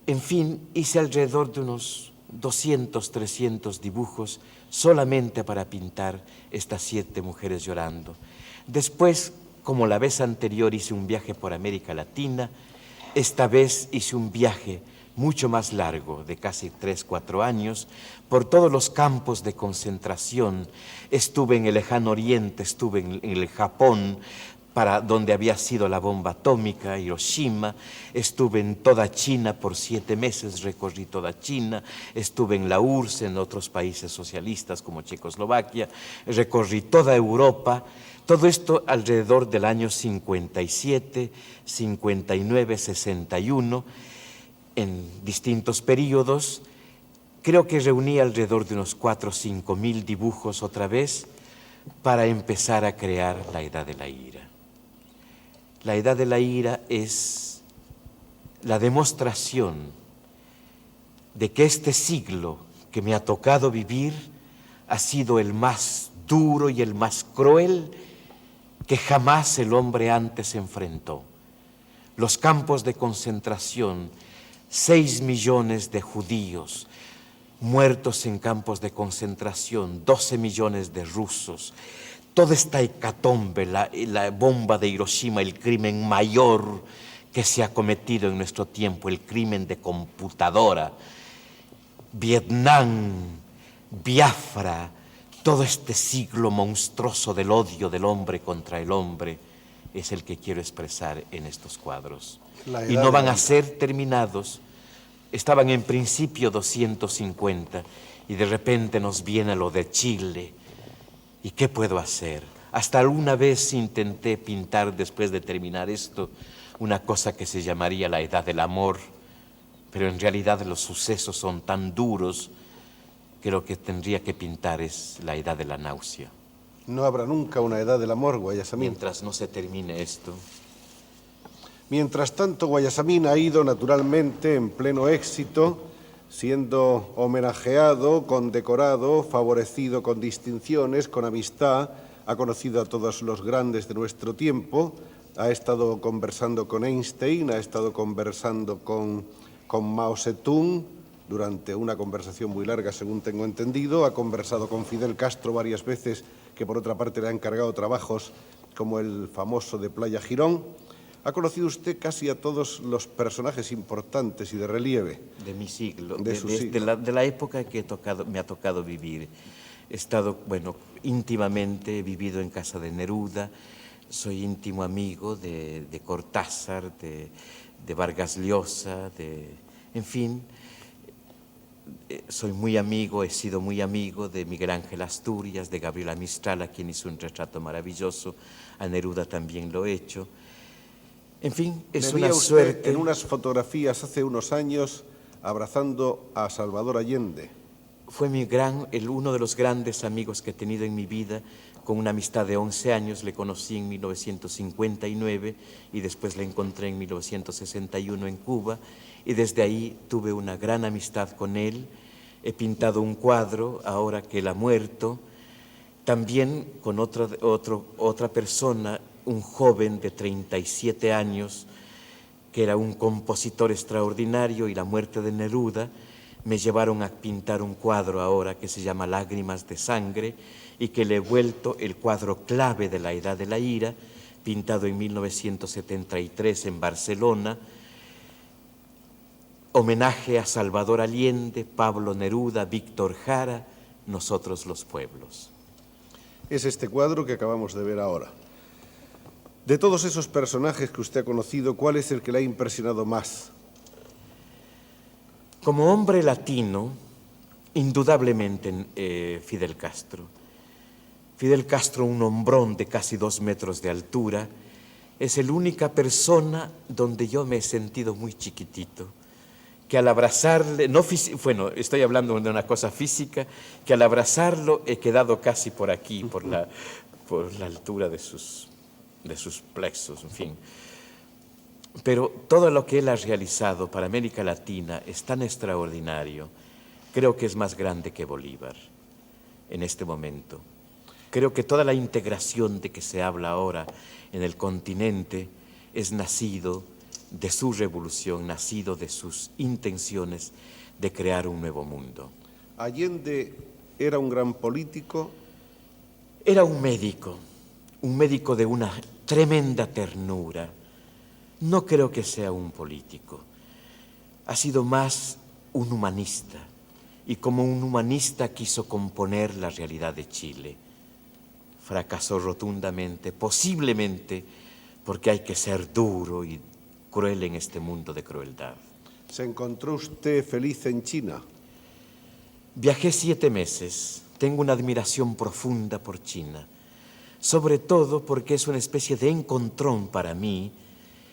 En fin, hice alrededor de unos 200, 300 dibujos solamente para pintar estas 7 mujeres llorando. Después, como la vez anterior hice un viaje por América Latina, esta vez hice un viaje mucho más largo, de casi 3, 4 años, por todos los campos de concentración. Estuve en el lejano oriente, estuve en el Japón, para donde había sido la bomba atómica, Hiroshima, estuve en toda China por 7 meses, recorrí toda China, estuve en la URSS, en otros países socialistas como Checoslovaquia, recorrí toda Europa, todo esto alrededor del año 57, 59, 61, en distintos periodos. Creo que reuní alrededor de unos 4 o 5 mil dibujos otra vez para empezar a crear la Edad de la Ira. La Edad de la Ira es la demostración de que este siglo que me ha tocado vivir ha sido el más duro y el más cruel que jamás el hombre antes enfrentó. Los campos de concentración, 6 millones de judíos muertos en campos de concentración, 12 millones de rusos, toda esta hecatombe, la bomba de Hiroshima, el crimen mayor que se ha cometido en nuestro tiempo, el crimen de computadora, Vietnam, Biafra, todo este siglo monstruoso del odio del hombre contra el hombre, es el que quiero expresar en estos cuadros. Y no van a ser terminados. Estaban en principio 250 y de repente nos viene lo de Chile. ¿Y qué puedo hacer? Hasta alguna vez intenté pintar, después de terminar esto, una cosa que se llamaría la Edad del Amor, pero en realidad los sucesos son tan duros que lo que tendría que pintar es la Edad de la Náusea. No habrá nunca una Edad del Amor, Guayasamín. Mientras no se termine esto. Mientras tanto, Guayasamín ha ido naturalmente en pleno éxito, siendo homenajeado, condecorado, favorecido con distinciones, con amistad, ha conocido a todos los grandes de nuestro tiempo, ha estado conversando con Einstein, ha estado conversando con Mao Zedong, durante una conversación muy larga, según tengo entendido. Ha conversado con Fidel Castro varias veces, que por otra parte le ha encargado trabajos como el famoso de Playa Girón. Ha conocido usted casi a todos los personajes importantes y de relieve. De mi siglo, De su siglo. de la época que me ha tocado vivir. He estado, bueno, íntimamente, he vivido en casa de Neruda, soy íntimo amigo de Cortázar, de Vargas Llosa, en fin, soy muy amigo, he sido muy amigo de Miguel Ángel Asturias, de Gabriela Mistral, a quien hizo un retrato maravilloso, a Neruda también lo he hecho. En fin, es una suerte. En unas fotografías hace unos años abrazando a Salvador Allende. Fue uno de los grandes amigos que he tenido en mi vida, con una amistad de 11 años. Le conocí en 1959 y después le encontré en 1961 en Cuba, y desde ahí tuve una gran amistad con él. He pintado un cuadro, ahora que él ha muerto, también con otra persona, un joven de 37 años, que era un compositor extraordinario, y la muerte de Neruda me llevaron a pintar un cuadro ahora que se llama Lágrimas de Sangre, y que le he vuelto el cuadro clave de la Edad de la Ira, pintado en 1973 en Barcelona, homenaje a Salvador Allende, Pablo Neruda, Víctor Jara, Nosotros los Pueblos. Es este cuadro que acabamos de ver ahora. De todos esos personajes que usted ha conocido, ¿cuál es el que le ha impresionado más? Como hombre latino, indudablemente Fidel Castro. Fidel Castro, un hombrón de casi 2 metros de altura, es la única persona donde yo me he sentido muy chiquitito, que al abrazarle, bueno, estoy hablando de una cosa física, que al abrazarlo he quedado casi por aquí, por la altura de sus plexos, en fin. Pero todo lo que él ha realizado para América Latina es tan extraordinario. Creo que es más grande que Bolívar en este momento. Creo que toda la integración de que se habla ahora en el continente es nacido de su revolución, nacido de sus intenciones de crear un nuevo mundo. Allende era un gran político. Era un médico de una tremenda ternura. No creo que sea un político. Ha sido más un humanista, y como un humanista quiso componer la realidad de Chile. Fracasó rotundamente, posiblemente porque hay que ser duro y cruel en este mundo de crueldad. ¿Se encontró usted feliz en China? Viajé 7 meses. Tengo una admiración profunda por China, sobre todo porque es una especie de encontrón para mí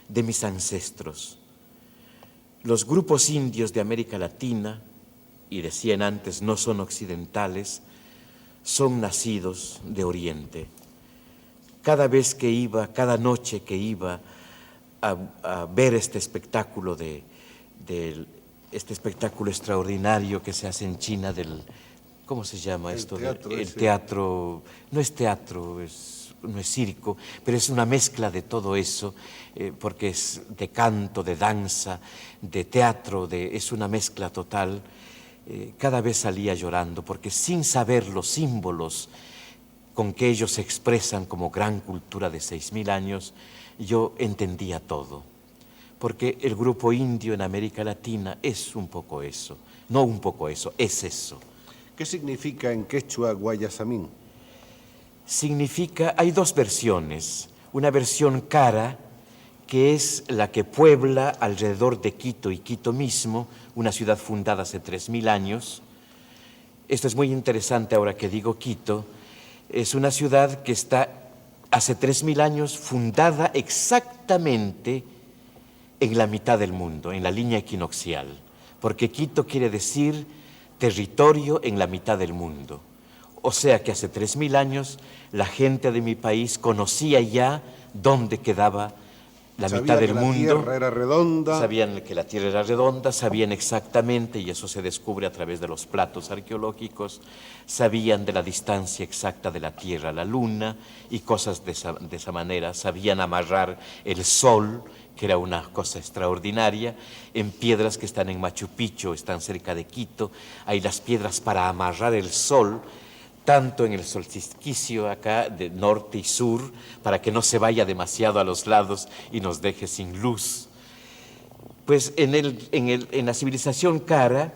de mis ancestros. Los grupos indios de América Latina, y decían antes, no son occidentales, son nacidos de Oriente. Cada noche que iba a ver este espectáculo este espectáculo extraordinario que se hace en China ¿cómo se llama esto? El teatro, no es teatro, no es circo, pero es una mezcla de todo eso, porque es de canto, de danza, de teatro, es una mezcla total. Cada vez salía llorando, porque sin saber los símbolos con que ellos se expresan como gran cultura de 6.000 años, yo entendía todo. Porque el grupo indio en América Latina es un poco eso, no un poco eso, es eso. ¿Qué significa en quechua Guayasamín? Hay 2 versiones. Una versión cara, que es la que puebla alrededor de Quito y Quito mismo, una ciudad fundada hace 3.000 años. Esto es muy interesante ahora que digo Quito. Es una ciudad que está hace 3.000 años fundada exactamente en la mitad del mundo, en la línea equinoccial, porque Quito quiere decir territorio en la mitad del mundo. O sea que hace 3.000 años la gente de mi país conocía ya dónde quedaba la mitad del mundo. Sabían que la Tierra era redonda. Sabían que la Tierra era redonda, sabían exactamente, y eso se descubre a través de los platos arqueológicos, sabían de la distancia exacta de la Tierra a la Luna y cosas de esa manera. Sabían amarrar el Sol, que era una cosa extraordinaria, en piedras que están en Machu Picchu, están cerca de Quito. Hay las piedras para amarrar el sol, tanto en el solsticio acá, de norte y sur, para que no se vaya demasiado a los lados y nos deje sin luz. Pues en la civilización cara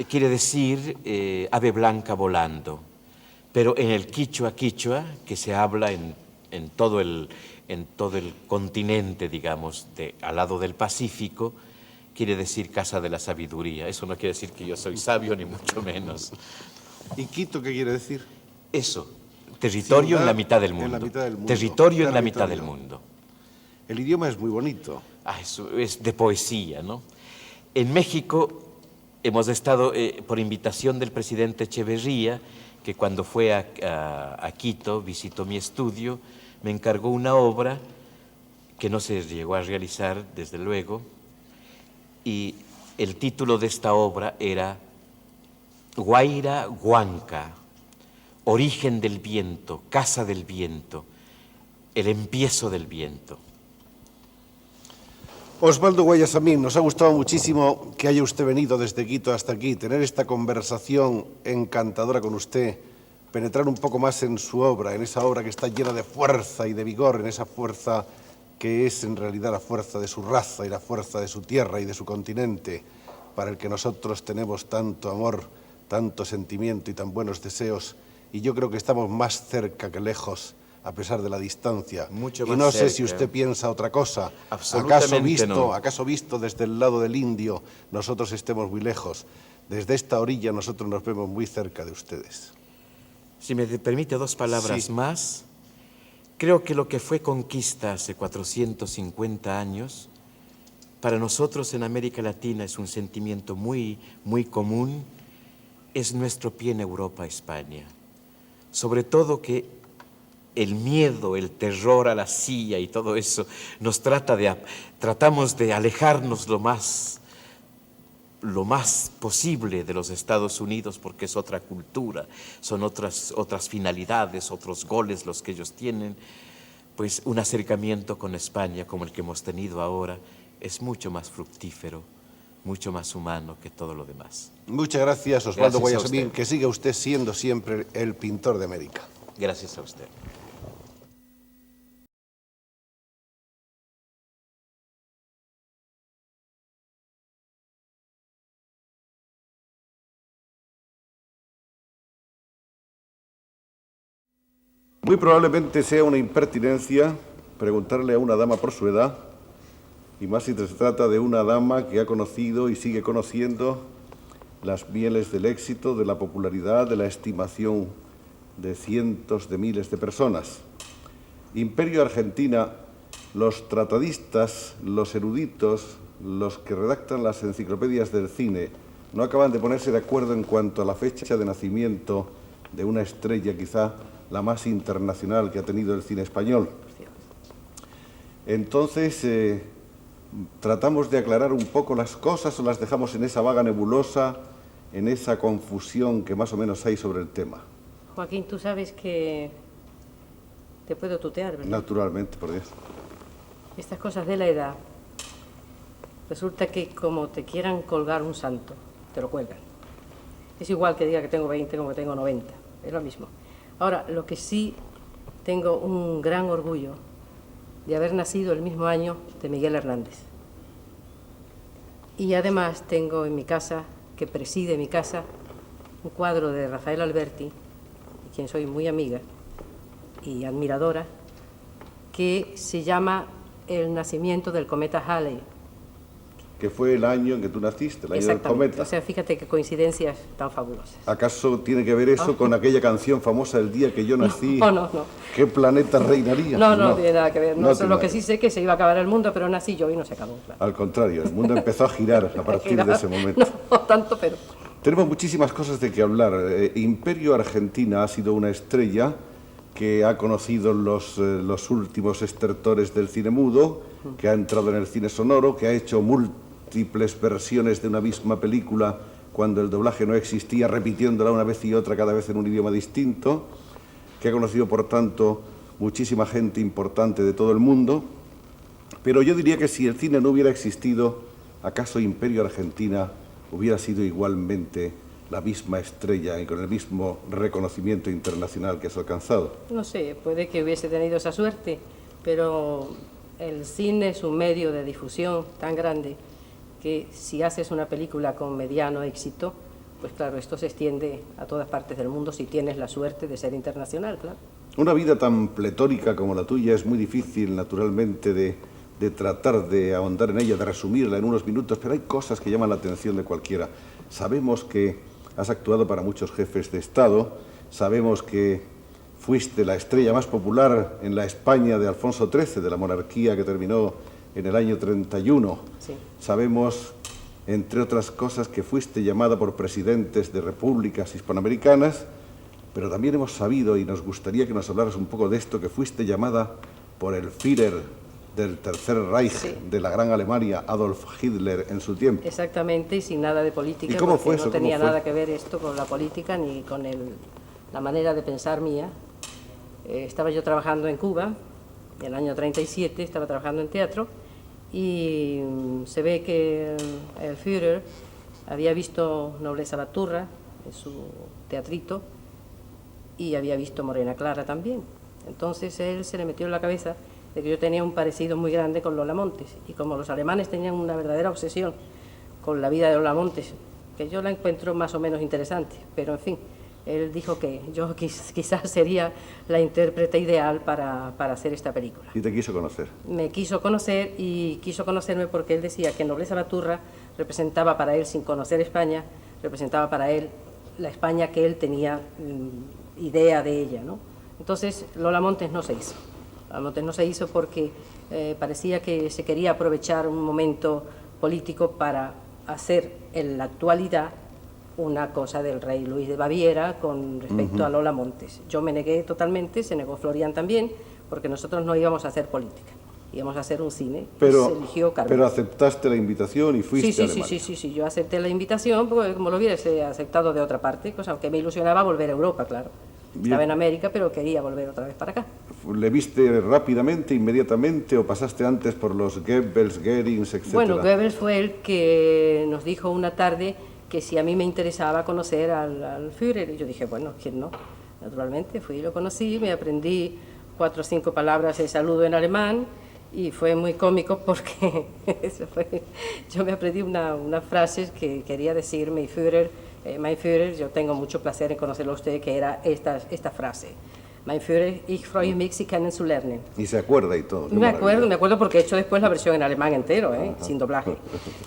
quiere decir ave blanca volando, pero en el quichua, que se habla en todo el continente, digamos, al lado del Pacífico, quiere decir casa de la sabiduría. Eso no quiere decir que yo soy sabio, ni mucho menos. ¿Y Quito qué quiere decir? Eso, territorio en la mitad del mundo. En la mitad del mundo. Territorio en la mitad del mundo. El idioma es muy bonito. Eso es de poesía, ¿no? En México hemos estado, por invitación del presidente Echeverría, que cuando fue a Quito visitó mi estudio, me encargó una obra que no se llegó a realizar, desde luego, y el título de esta obra era Guaira Huanca, origen del viento, casa del viento, el empiezo del viento. Osvaldo Guayasamín, nos ha gustado muchísimo que haya usted venido desde Quito hasta aquí, tener esta conversación encantadora con usted, penetrar un poco más en su obra, en esa obra que está llena de fuerza y de vigor, en esa fuerza que es en realidad la fuerza de su raza y la fuerza de su tierra y de su continente, para el que nosotros tenemos tanto amor, tanto sentimiento y tan buenos deseos, y yo creo que estamos más cerca que lejos, a pesar de la distancia. Mucho y más no cerca. sé si usted piensa otra cosa. Absolutamente no. ¿Acaso visto desde el lado del Indio, nosotros estemos muy lejos? Desde esta orilla nosotros nos vemos muy cerca de ustedes. Si me permite dos palabras Sí. más, creo que lo que fue conquista hace 450 años, para nosotros en América Latina es un sentimiento muy, muy común, es nuestro pie en Europa, España. Sobre todo que el miedo, el terror a la silla y todo eso, tratamos de alejarnos lo más posible de los Estados Unidos, porque es otra cultura, son otras finalidades, otros goles los que ellos tienen. Pues un acercamiento con España como el que hemos tenido ahora es mucho más fructífero, mucho más humano que todo lo demás. Muchas gracias, Osvaldo Gracias a Guayasamín, usted. que siga usted siendo siempre el pintor de América. Gracias a usted. Muy probablemente sea una impertinencia preguntarle a una dama por su edad, y más si se trata de una dama que ha conocido y sigue conociendo las mieles del éxito, de la popularidad, de la estimación de cientos de miles de personas. Imperio Argentina, los tratadistas, los eruditos, los que redactan las enciclopedias del cine, no acaban de ponerse de acuerdo en cuanto a la fecha de nacimiento de una estrella quizá la más internacional que ha tenido el cine español. Entonces, tratamos de aclarar un poco las cosas o las dejamos en esa vaga nebulosa, en esa confusión que más o menos hay sobre el tema. Joaquín, tú sabes que te puedo tutear, ¿verdad? Naturalmente, por Dios. Estas cosas de la edad, resulta que como te quieran colgar un santo, te lo cuelgan. Es igual que diga que tengo 20 como que tengo 90, es lo mismo. Ahora, lo que sí tengo un gran orgullo de haber nacido el mismo año de Miguel Hernández. Y además tengo en mi casa, que preside mi casa, un cuadro de Rafael Alberti, de quien soy muy amiga y admiradora, que se llama El nacimiento del cometa Halley. Que fue el año en que tú naciste, el año del Exactamente. cometa. O sea, fíjate qué coincidencias tan fabulosas. ¿Acaso tiene que ver eso con aquella canción famosa, El día que yo nací? No. ¿Qué planeta reinaría? No tiene nada que ver. No, tiene lo nada que que sí ver. sé que se iba a acabar el mundo, pero nací yo y no se acabó. Claro. Al contrario, el mundo empezó a girar a partir de ese momento. No tanto, pero... Tenemos muchísimas cosas de qué hablar. Imperio Argentina ha sido una estrella que ha conocido los últimos estertores del cine mudo, que ha entrado en el cine sonoro, que ha hecho múltiples versiones de una misma película cuando el doblaje no existía, repitiéndola una vez y otra, cada vez en un idioma distinto, que ha conocido, por tanto, muchísima gente importante de todo el mundo Pero yo diría que si el cine no hubiera existido, ¿acaso Imperio Argentina hubiera sido igualmente la misma estrella y con el mismo reconocimiento internacional que has alcanzado? No sé, puede que hubiese tenido esa suerte, pero el cine es un medio de difusión tan grande que si haces una película con mediano éxito, pues claro, esto se extiende a todas partes del mundo si tienes la suerte de ser internacional, claro. Una vida tan pletórica como la tuya es muy difícil, naturalmente, de tratar de ahondar en ella, de resumirla en unos minutos, pero hay cosas que llaman la atención de cualquiera. Sabemos que has actuado para muchos jefes de Estado, sabemos que fuiste la estrella más popular en la España de Alfonso XIII, de la monarquía que terminó en el año 31. Sí. Sabemos, entre otras cosas, que fuiste llamada por presidentes de repúblicas hispanoamericanas, pero también hemos sabido, y nos gustaría que nos hablaras un poco de esto, que fuiste llamada por el Führer del Tercer Reich, sí, de la gran Alemania, Adolf Hitler, en su tiempo. Exactamente, y sin nada de política. ¿Y cómo porque fue eso? No tenía ¿Cómo fue? nada que ver esto con la política ni con la manera de pensar mía. Estaba yo trabajando en Cuba, en el año 37, estaba trabajando en teatro, y se ve que el Führer había visto Nobleza Baturra en su teatrito y había visto Morena Clara también. Entonces él se le metió en la cabeza de que yo tenía un parecido muy grande con Lola Montes, y como los alemanes tenían una verdadera obsesión con la vida de Lola Montes, que yo la encuentro más o menos interesante, pero en fin, él dijo que yo quizás sería la intérprete ideal para hacer esta película. ¿Y te quiso conocer? Me quiso conocer, y quiso conocerme porque él decía que Nobleza Baturra representaba para él, sin conocer España, representaba para él la España que él tenía idea de ella, ¿no? Entonces Lola Montes no se hizo. Lola Montes no se hizo porque parecía que se quería aprovechar un momento político para hacer en la actualidad una cosa del rey Luis de Baviera con respecto a Lola Montes. Yo me negué totalmente, se negó Florian también, porque nosotros no íbamos a hacer política, íbamos a hacer un cine. Pero, se eligió Carmen. pero aceptaste la invitación y fuiste a Alemania. Sí, yo acepté la invitación, porque como lo hubiese aceptado de otra parte, cosa que me ilusionaba volver a Europa, claro. Bien. Estaba en América, pero quería volver otra vez para acá. ¿Le viste rápidamente, inmediatamente, o pasaste antes por los Goebbels, Goerings, etc.? Bueno, Goebbels fue el que nos dijo una tarde que si a mí me interesaba conocer al Führer, y yo dije, bueno, ¿quién no? Naturalmente, fui y lo conocí, me aprendí 4 o 5 palabras de saludo en alemán, y fue muy cómico porque yo me aprendí una frase que quería decir mein Führer, yo tengo mucho placer en conocerlo a usted, que era esta frase: Mein Führer, ich freue mich, Sie kennenzulernen. Y se acuerda y todo. Me acuerdo porque he hecho después la versión en alemán entero, sin doblaje.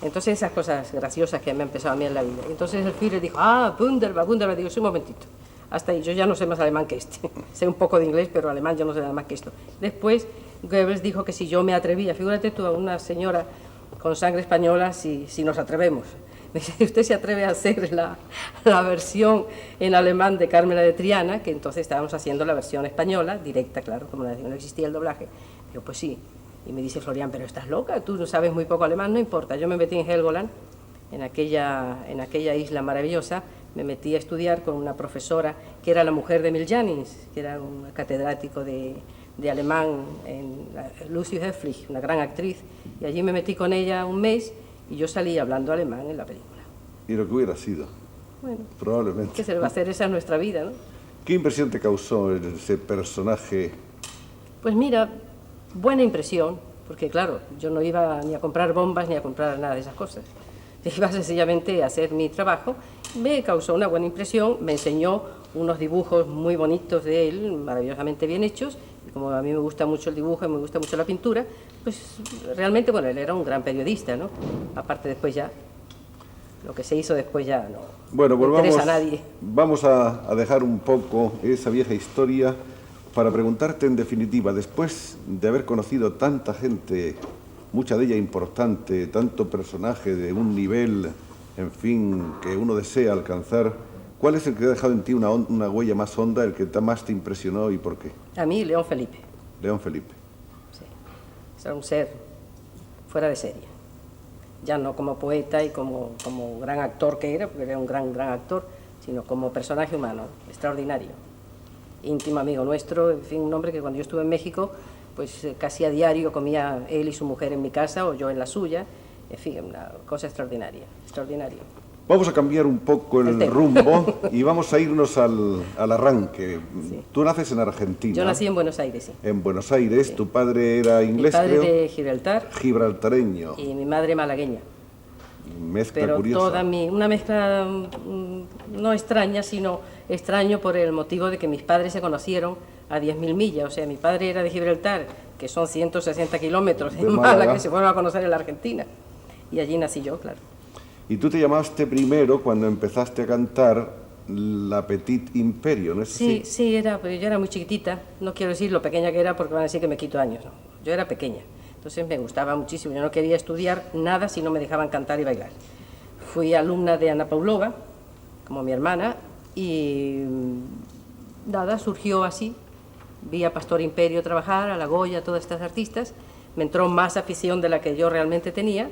Entonces esas cosas graciosas que me han empezado a mí en la vida. Entonces el Führer dijo, wunderbar, wunderbar. Digo, sí, un momentito. Hasta ahí, yo ya no sé más alemán que este. Sé un poco de inglés, pero alemán yo no sé nada más que esto. Después Goebbels dijo que si yo me atrevía, figúrate tú a una señora con sangre española, si nos atrevemos. Me dice, ¿usted se atreve a hacer la versión en alemán de Carmela de Triana? Que entonces estábamos haciendo la versión española, directa, claro, como no existía el doblaje. Digo, pues sí. Y me dice Florian, pero estás loca, tú no sabes muy poco alemán, no importa. Yo me metí en Helgoland, en aquella isla maravillosa, me metí a estudiar con una profesora que era la mujer de Emil Jannings, que era un catedrático de alemán, Lucy Heflich, una gran actriz, y allí me metí con ella un mes, y yo salí hablando alemán en la película. Y lo que hubiera sido. Bueno, Probablemente. ¿qué se le va a hacer? Esa es nuestra vida, ¿no? ¿Qué impresión te causó ese personaje? Pues mira, buena impresión, porque claro, yo no iba ni a comprar bombas ni a comprar nada de esas cosas. Iba sencillamente a hacer mi trabajo. Me causó una buena impresión, me enseñó unos dibujos muy bonitos de él, maravillosamente bien hechos, y como a mí me gusta mucho el dibujo y me gusta mucho la pintura, pues realmente, bueno, él era un gran periodista, ¿no? Aparte después ya, lo que se hizo después ya no interesa a nadie. Vamos a dejar un poco esa vieja historia para preguntarte en definitiva, después de haber conocido tanta gente, mucha de ella importante, tanto personaje de un nivel, en fin, que uno desea alcanzar, ¿cuál es el que ha dejado en ti una huella más honda, el que más te impresionó y por qué? A mí, León Felipe. León Felipe. Sí. Era un ser fuera de serie. Ya no como poeta y como gran actor que era, porque era un gran actor, sino como personaje humano, extraordinario. íntimo amigo nuestro, en fin, un hombre que cuando yo estuve en México, pues casi a diario comía él y su mujer en mi casa o yo en la suya, en fin, una cosa extraordinaria, extraordinaria. Vamos a cambiar un poco el rumbo y vamos a irnos al arranque. Sí. Tú naces en Argentina. Yo nací en Buenos Aires, sí. En Buenos Aires, tu padre era inglés, Mi padre creo. de Gibraltar Gibraltareño. y mi madre malagueña. Mezcla Pero curiosa. una mezcla no extraña, sino extraño por el motivo de que mis padres se conocieron a 10.000 millas. O sea, mi padre era de Gibraltar, que son 160 kilómetros De en Málaga. Málaga, que se fueron a conocer en la Argentina. Y allí nací yo, claro. Y tú te llamaste primero, cuando empezaste a cantar, La Petit Imperio, ¿no es Sí, así? sí, pero yo era muy chiquitita. No quiero decir lo pequeña que era porque van a decir que me quito años. No. Yo era pequeña. Entonces me gustaba muchísimo. Yo no quería estudiar nada si no me dejaban cantar y bailar. Fui alumna de Ana Paulova, como mi hermana, y nada, surgió así. Vi a Pastor Imperio trabajar, a La Goya, a todas estas artistas. Me entró más afición de la que yo realmente tenía.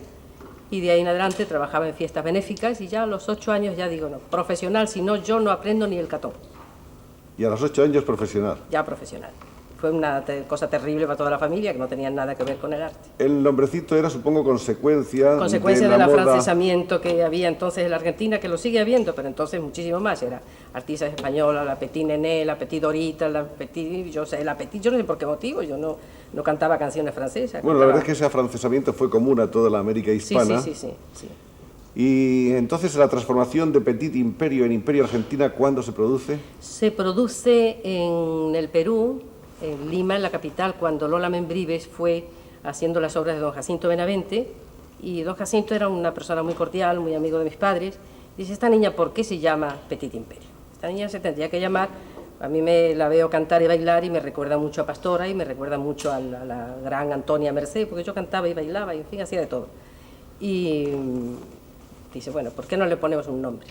Y de ahí en adelante trabajaba en fiestas benéficas y ya a los 8 años ya digo, no, profesional, si no yo no aprendo ni el catón. Y a los 8 años profesional. Ya profesional. Fue una cosa terrible para toda la familia, que no tenían nada que ver con el arte. El nombrecito era, supongo, consecuencia Consecuencia de la moda. afrancesamiento que había entonces en la Argentina, que lo sigue habiendo, pero entonces muchísimo más. Era artistas españolas, la Petit Nené, la Petit Dorita, la Petit, yo no sé por qué motivo, yo no cantaba canciones francesas. Bueno, la cantaba- verdad es que ese afrancesamiento fue común a toda la América Sí, hispana. sí. Y entonces la transformación de Petit Imperio en Imperio Argentina, ¿cuándo se produce? Se produce en el Perú, en Lima, en la capital, cuando Lola Membrives fue haciendo las obras de don Jacinto Benavente, y don Jacinto era una persona muy cordial, muy amigo de mis padres. Dice, esta niña, ¿por qué se llama Petit Imperio? Esta niña se tendría que llamar, a mí me la veo cantar y bailar y me recuerda mucho a Pastora y me recuerda mucho a la gran Antonia Merced, porque yo cantaba y bailaba y en fin, hacía de todo. Y dice, bueno, ¿por qué no le ponemos un nombre?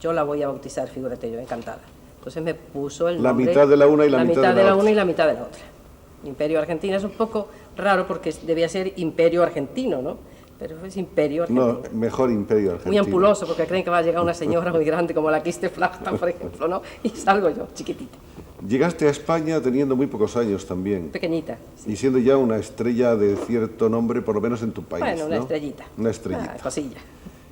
Yo la voy a bautizar, figúrate, yo encantada. Entonces me puso el La nombre... mitad de la una y la mitad de la de la otra. una y la mitad de la otra. Imperio Argentina es un poco raro porque debía ser Imperio Argentino, ¿no? Pero es Imperio Argentino. No, mejor Imperio Argentino. Muy ampuloso porque creen que va a llegar una señora muy grande como la Kiste Flachta, por ejemplo, ¿no? Y salgo yo, chiquitita, Llegaste a España teniendo muy pocos años también. pequeñita. Y siendo ya una estrella de cierto nombre, por lo menos en tu país, Bueno, una ¿no? estrellita. Una estrellita. Cosilla.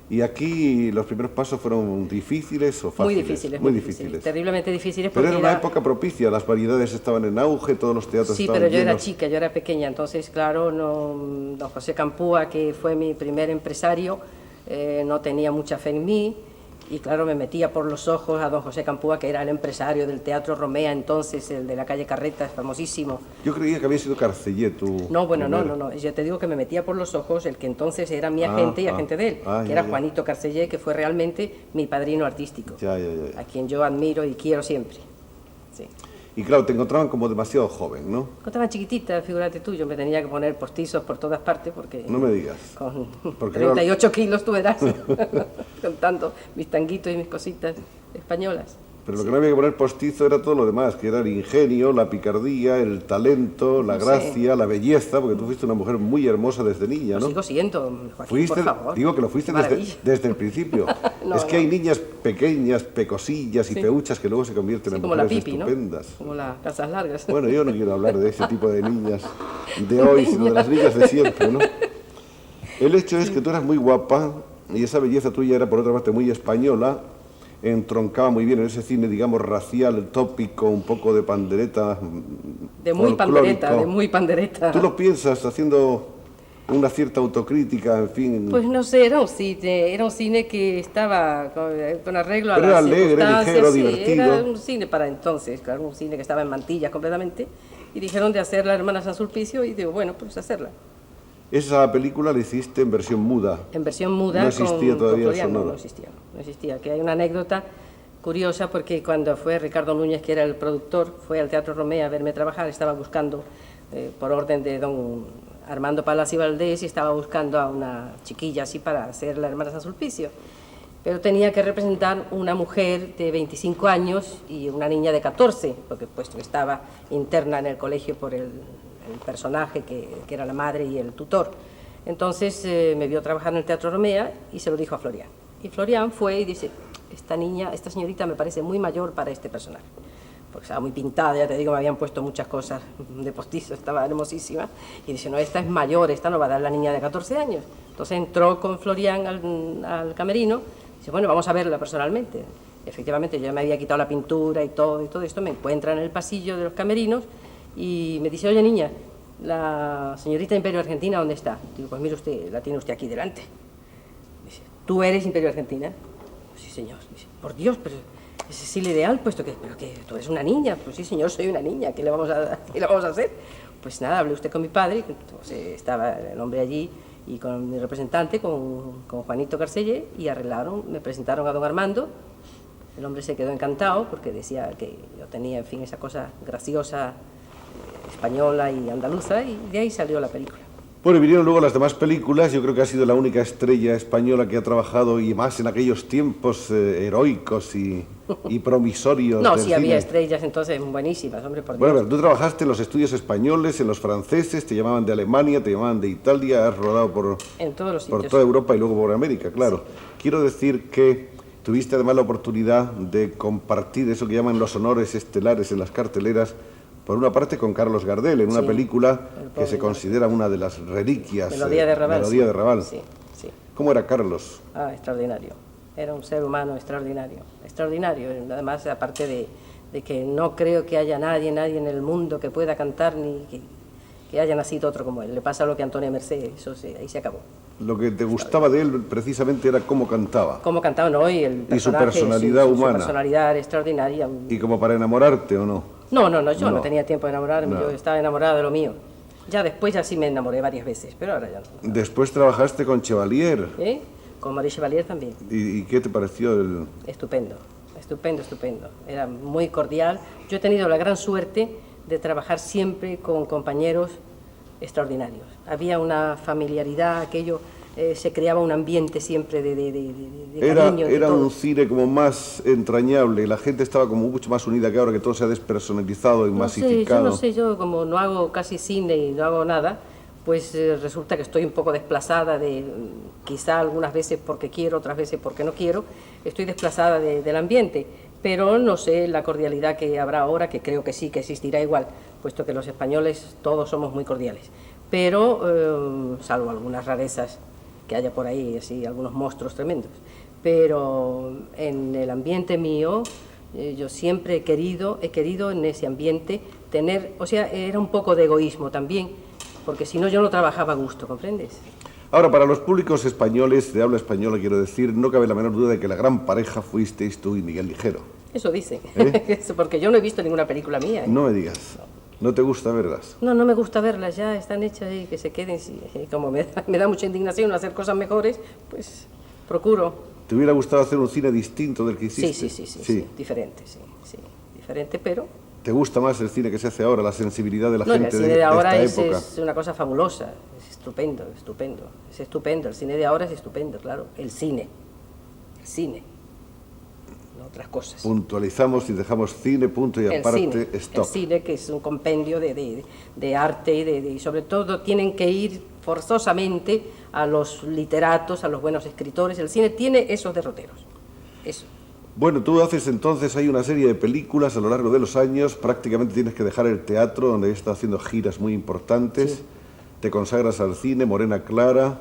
Y aquí los primeros pasos fueron difíciles o fáciles. Muy difíciles, Muy difíciles. Terriblemente difíciles Pero porque era una época propicia, las variedades estaban en auge, todos los teatros Sí, estaban pero yo era llenos. chica, yo era pequeña, entonces, claro, don José Campúa, que fue mi primer empresario, no tenía mucha fe en mí, y claro, me metía por los ojos a don José Campúa, que era el empresario del Teatro Romea, entonces, el de la calle Carretas, famosísimo. Yo creía que había sido Carcellé tú. No, bueno, primero. no, yo te digo que me metía por los ojos el que entonces era mi agente y agente de él, que era ya. Juanito Carcellé, que fue realmente mi padrino artístico, Ya. a quien yo admiro y quiero siempre. Sí. Y claro, te encontraban como demasiado joven, ¿no? Cuando estaba chiquitita, figúrate tú, yo me tenía que poner postizos por todas partes porque No me digas. con Porque 38 kilos tú verás, contando mis tanguitos y mis cositas españolas. Pero lo que no había que poner postizo era todo lo demás, que era el ingenio, la picardía, el talento, la No sé. gracia, la belleza, porque tú fuiste una mujer muy hermosa desde niña, Lo ¿no? sigo siendo, Joaquín, Fuiste, por favor. digo que lo fuiste desde, Maravilla. desde el principio. No, es que no. hay niñas pequeñas, pecosillas y Sí. peuchas que luego se convierten Sí, en como la mujeres Pipi, ¿no? estupendas. Como las calzas largas. Bueno, yo no quiero hablar de ese tipo de niñas de hoy, sino de las niñas de siempre, ¿no? El hecho es que tú eras muy guapa y esa belleza tuya era, por otra parte, muy española, entroncaba muy bien en ese cine, digamos, racial, tópico, un poco de pandereta. De muy pandereta, folclórico. de muy pandereta. ¿Tú lo piensas haciendo una cierta autocrítica, en fin? Pues no sé, era un cine que estaba con arreglo a Pero las era alegre, circunstancias, ligero, sí, divertido. era un cine para entonces, claro, un cine que estaba en mantillas completamente, y dijeron de hacer La hermana San Sulpicio, y digo, bueno, pues hacerla. Esa película la hiciste en versión muda. En versión muda. No existía todavía el Florian, sonoro. No existía. Que hay una anécdota curiosa porque cuando fue Ricardo Núñez, que era el productor, fue al Teatro Romea a verme trabajar, estaba buscando, por orden de don Armando Palacio Valdés, y estaba buscando a una chiquilla así para hacer La hermana San Sulpicio. Pero tenía que representar una mujer de 25 años y una niña de 14, porque puesto que estaba interna en el colegio por el personaje que era la madre y el tutor. Entonces me vio trabajar en el Teatro Romea y se lo dijo a Florian. Y Florian fue y dice, esta niña, esta señorita me parece muy mayor para este personaje. porque estaba muy pintada, ya te digo, me habían puesto muchas cosas de postizo, estaba hermosísima, y dice, no, esta es mayor, esta no va a dar la niña de 14 años. Entonces entró con Florian al camerino, y dice, bueno, vamos a verla personalmente. Efectivamente, yo me había quitado la pintura y todo esto, me encuentra en el pasillo de los camerinos, y me dice, oye, niña, la señorita Imperio Argentina, ¿dónde está? Digo, pues mire usted, la tiene usted aquí delante. Dice, ¿tú eres Imperio Argentina? Sí, señor. Dice, por Dios, pero ese es el ideal, puesto que, pero que tú eres una niña. Pues sí, señor, soy una niña, ¿qué le vamos a hacer? Pues nada, hablé usted con mi padre, que entonces estaba el hombre allí, y con mi representante, con Juanito Carcelle, y arreglaron, me presentaron a don Armando. El hombre se quedó encantado, porque decía que yo tenía, en fin, esa cosa graciosa, española y andaluza, y de ahí salió la película. Bueno, y vinieron luego las demás películas. Yo creo que ha sido la única estrella española que ha trabajado, y más en aquellos tiempos heroicos y promisorios. No, del sí, cine. había estrellas entonces buenísimas, hombre, por Dios. Bueno, a ver, tú trabajaste en los estudios españoles, en los franceses, te llamaban de Alemania, te llamaban de Italia, has rodado en todos los por sitios. toda Europa y luego por América, claro. Sí. Quiero decir que tuviste además la oportunidad de compartir eso que llaman los honores estelares en las carteleras, por una parte con Carlos Gardel, en una Sí, película el que se pobre considera una de las reliquias. Melodía de Raval. Melodía sí. de Raval. Sí, sí. ¿Cómo era Carlos? Ah, extraordinario. Era un ser humano extraordinario. Extraordinario. Además, aparte de que no creo que haya nadie en el mundo que pueda cantar ni que haya nacido otro como él. Le pasa lo que a Antonia Merced, eso sí, ahí se acabó. Lo que te gustaba de él precisamente era cómo cantaba. Cómo cantaba, ¿no? Y el Y su personaje, personalidad humana. Su personalidad era extraordinaria. ¿Y como para enamorarte o no? No, yo No. no tenía tiempo de enamorarme, No. yo estaba enamorada de lo mío. Ya después ya sí me enamoré varias veces, pero ahora ya no. Después trabajaste con Chevalier. ¿Eh? Con Marie Chevalier también. ¿Y qué te pareció el...? Estupendo, estupendo, estupendo. Era muy cordial. Yo he tenido la gran suerte de trabajar siempre con compañeros extraordinarios. Había una familiaridad, aquello, se creaba un ambiente siempre de cariño. Era todo. un cine como más entrañable, la gente estaba como mucho más unida que ahora, que todo se ha despersonalizado y masificado. Yo como no hago casi cine y no hago nada, pues resulta que estoy un poco desplazada quizá algunas veces porque quiero, otras veces porque no quiero, estoy desplazada del ambiente, pero no sé la cordialidad que habrá ahora, que creo que sí, que existirá igual, puesto que los españoles todos somos muy cordiales, pero salvo algunas rarezas que haya por ahí, así, algunos monstruos tremendos, pero en el ambiente mío, yo siempre he querido en ese ambiente tener, o sea, era un poco de egoísmo también, porque si no yo no trabajaba a gusto, ¿comprendes? Ahora, para los públicos españoles, de habla española quiero decir, no cabe la menor duda de que la gran pareja fuisteis tú y Miguel Ligero. Eso dicen, Eso, porque yo no he visto ninguna película mía. No me digas, ¿no te gusta verlas? No me gusta verlas, ya están hechas y que se queden, y como me da mucha indignación hacer cosas mejores, pues procuro. ¿Te hubiera gustado hacer un cine distinto del que hiciste? Sí, diferente, sí, diferente, pero... ¿Te gusta más el cine que se hace ahora, la sensibilidad de la No, gente el cine de ahora esta época? es una cosa fabulosa, es estupendo, el cine de ahora es estupendo, claro, el cine, no otras cosas. Puntualizamos y dejamos cine, punto y aparte, stop. El cine, que es un compendio de arte y sobre todo tienen que ir forzosamente a los literatos, a los buenos escritores, el cine tiene esos derroteros, eso. Bueno, tú haces entonces, hay una serie de películas a lo largo de los años, prácticamente tienes que dejar el teatro, donde has estado haciendo giras muy importantes, Sí. Te consagras al cine, Morena Clara...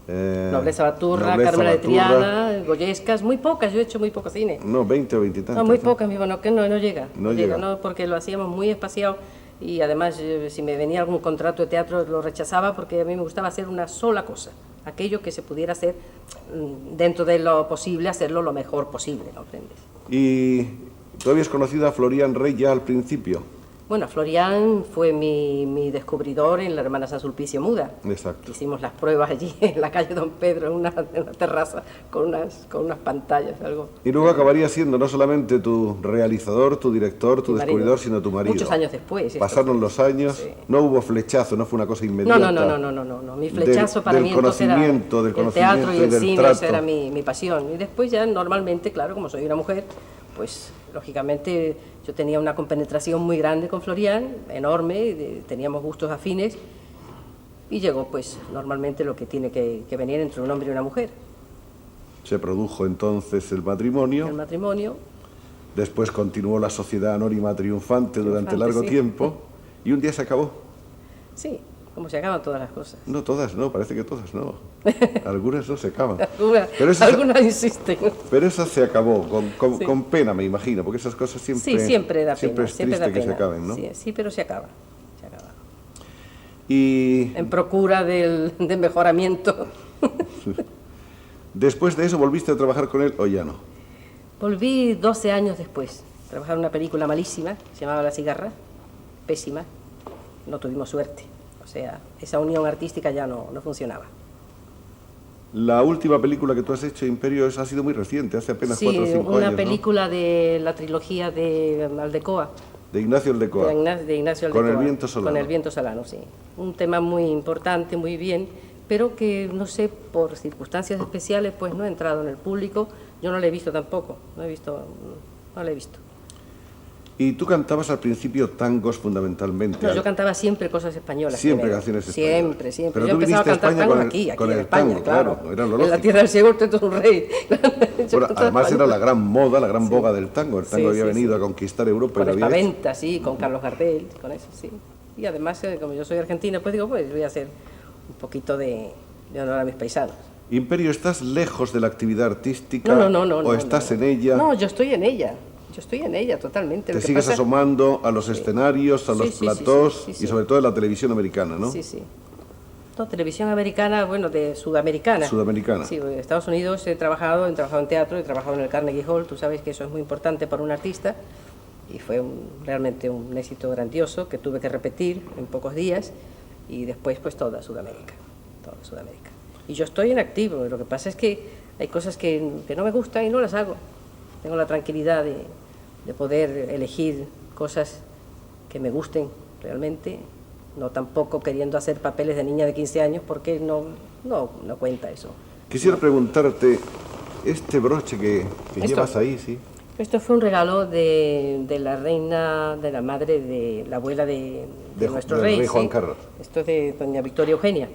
Nobleza Baturra, Nobleza Carmela de Baturra. Triana, Goyescas, muy pocas, yo he hecho muy poco cine. No, 20 o 20 y tantas. No, muy ¿no? pocas, no, que no llega. No llega. No, porque lo hacíamos muy espaciado y además si me venía algún contrato de teatro lo rechazaba porque a mí me gustaba hacer una sola cosa, aquello que se pudiera hacer dentro de lo posible, hacerlo lo mejor posible, ¿comprendes? ¿Y tú habías conocido a Florian Rey ya al principio? Bueno, Florian fue mi descubridor en la Hermana San Sulpicio Muda. Exacto. Hicimos las pruebas allí en la calle Don Pedro, en una terraza, con unas pantallas, algo. Y luego acabaría siendo no solamente tu realizador, tu director, tu Mi descubridor, marido. sino tu marido. Muchos años después. esto Pasaron fue. los años, Sí. no hubo flechazo, no fue una cosa inmediata. No. Mi flechazo para del mí entonces era conocimiento, del el teatro y el del cine, trato. esa era mi pasión. Y después ya normalmente, claro, como soy una mujer, pues lógicamente yo tenía una compenetración muy grande con Florian, enorme, teníamos gustos afines, y llegó pues normalmente lo que tiene que venir entre un hombre y una mujer. Se produjo entonces el matrimonio. El matrimonio, Después continuó la Sociedad Anónima triunfante durante largo sí. tiempo y un día se acabó. Sí, como se acaban todas las cosas. No todas, no, parece que todas no. Algunas no se acaban. Algunas insisten. Pero esa se acabó, Sí. con pena, me imagino, porque esas cosas siempre, Sí, siempre da pena. siempre es siempre triste da que se pena. acaben, ¿no? Sí, sí, pero se acaba. Se acaba. Y En procura del mejoramiento. después de eso, ¿volviste a trabajar con él o ya no? Volví 12 años después. Trabajar en una película malísima, se llamaba La cigarra, pésima. No tuvimos suerte. O sea, esa unión artística ya no funcionaba. La última película que tú has hecho, Imperio, ha sido muy reciente, hace apenas 4 o 5 años, una ¿no? película de la trilogía de Aldecoa. De Ignacio Aldecoa. De Ignacio Aldecoa. Con el viento solano. Con el viento solano, sí. Un tema muy importante, muy bien, pero que, no sé, por circunstancias especiales, pues no ha entrado en el público. Yo no la he visto tampoco, no la he visto. Y tú cantabas al principio tangos fundamentalmente. No, yo cantaba siempre cosas españolas. Siempre primero. canciones españolas. Siempre, siempre. Pero Yo tú empezaba a viniste a cantar España tangos con aquí con en el España, tango, claro, era lo En la lógico. tierra del ciego usted es un rey. Yo Bueno, cantaba además era español. la gran moda, la gran boga del tango. El tango Sí, había sí, venido sí. a conquistar Europa Con y lo había hecho. Espaventa, sí, con Carlos Gardel, con eso, sí. Y además, como yo soy argentina, pues digo, pues voy a hacer un poquito de honor a mis paisanos. Imperio, ¿estás lejos de la actividad artística? No. ¿O estás en ella? No, yo estoy en ella. Yo estoy en ella totalmente. Te Lo que sigues pasa- asomando a los escenarios, a Sí, los sí, sí, platós sí, sí, y sobre todo en la televisión americana, ¿no? Sí, sí. No, televisión americana, bueno, de sudamericana. Sudamericana. Sí, en Estados Unidos he trabajado en teatro, he trabajado en el Carnegie Hall, tú sabes que eso es muy importante para un artista, y fue realmente un éxito grandioso que tuve que repetir en pocos días, y después pues toda Sudamérica. Y yo estoy en activo, lo que pasa es que hay cosas que no me gustan y no las hago. Tengo la tranquilidad de poder elegir cosas que me gusten realmente, no tampoco queriendo hacer papeles de niña de 15 años, porque no cuenta eso. Quisiera preguntarte, este broche que ¿Esto? llevas ahí, ¿sí? Esto fue un regalo de la reina, de la madre, de la abuela de nuestro del rey. rey Juan sí. Carlos. Esto es de doña Victoria Eugenia.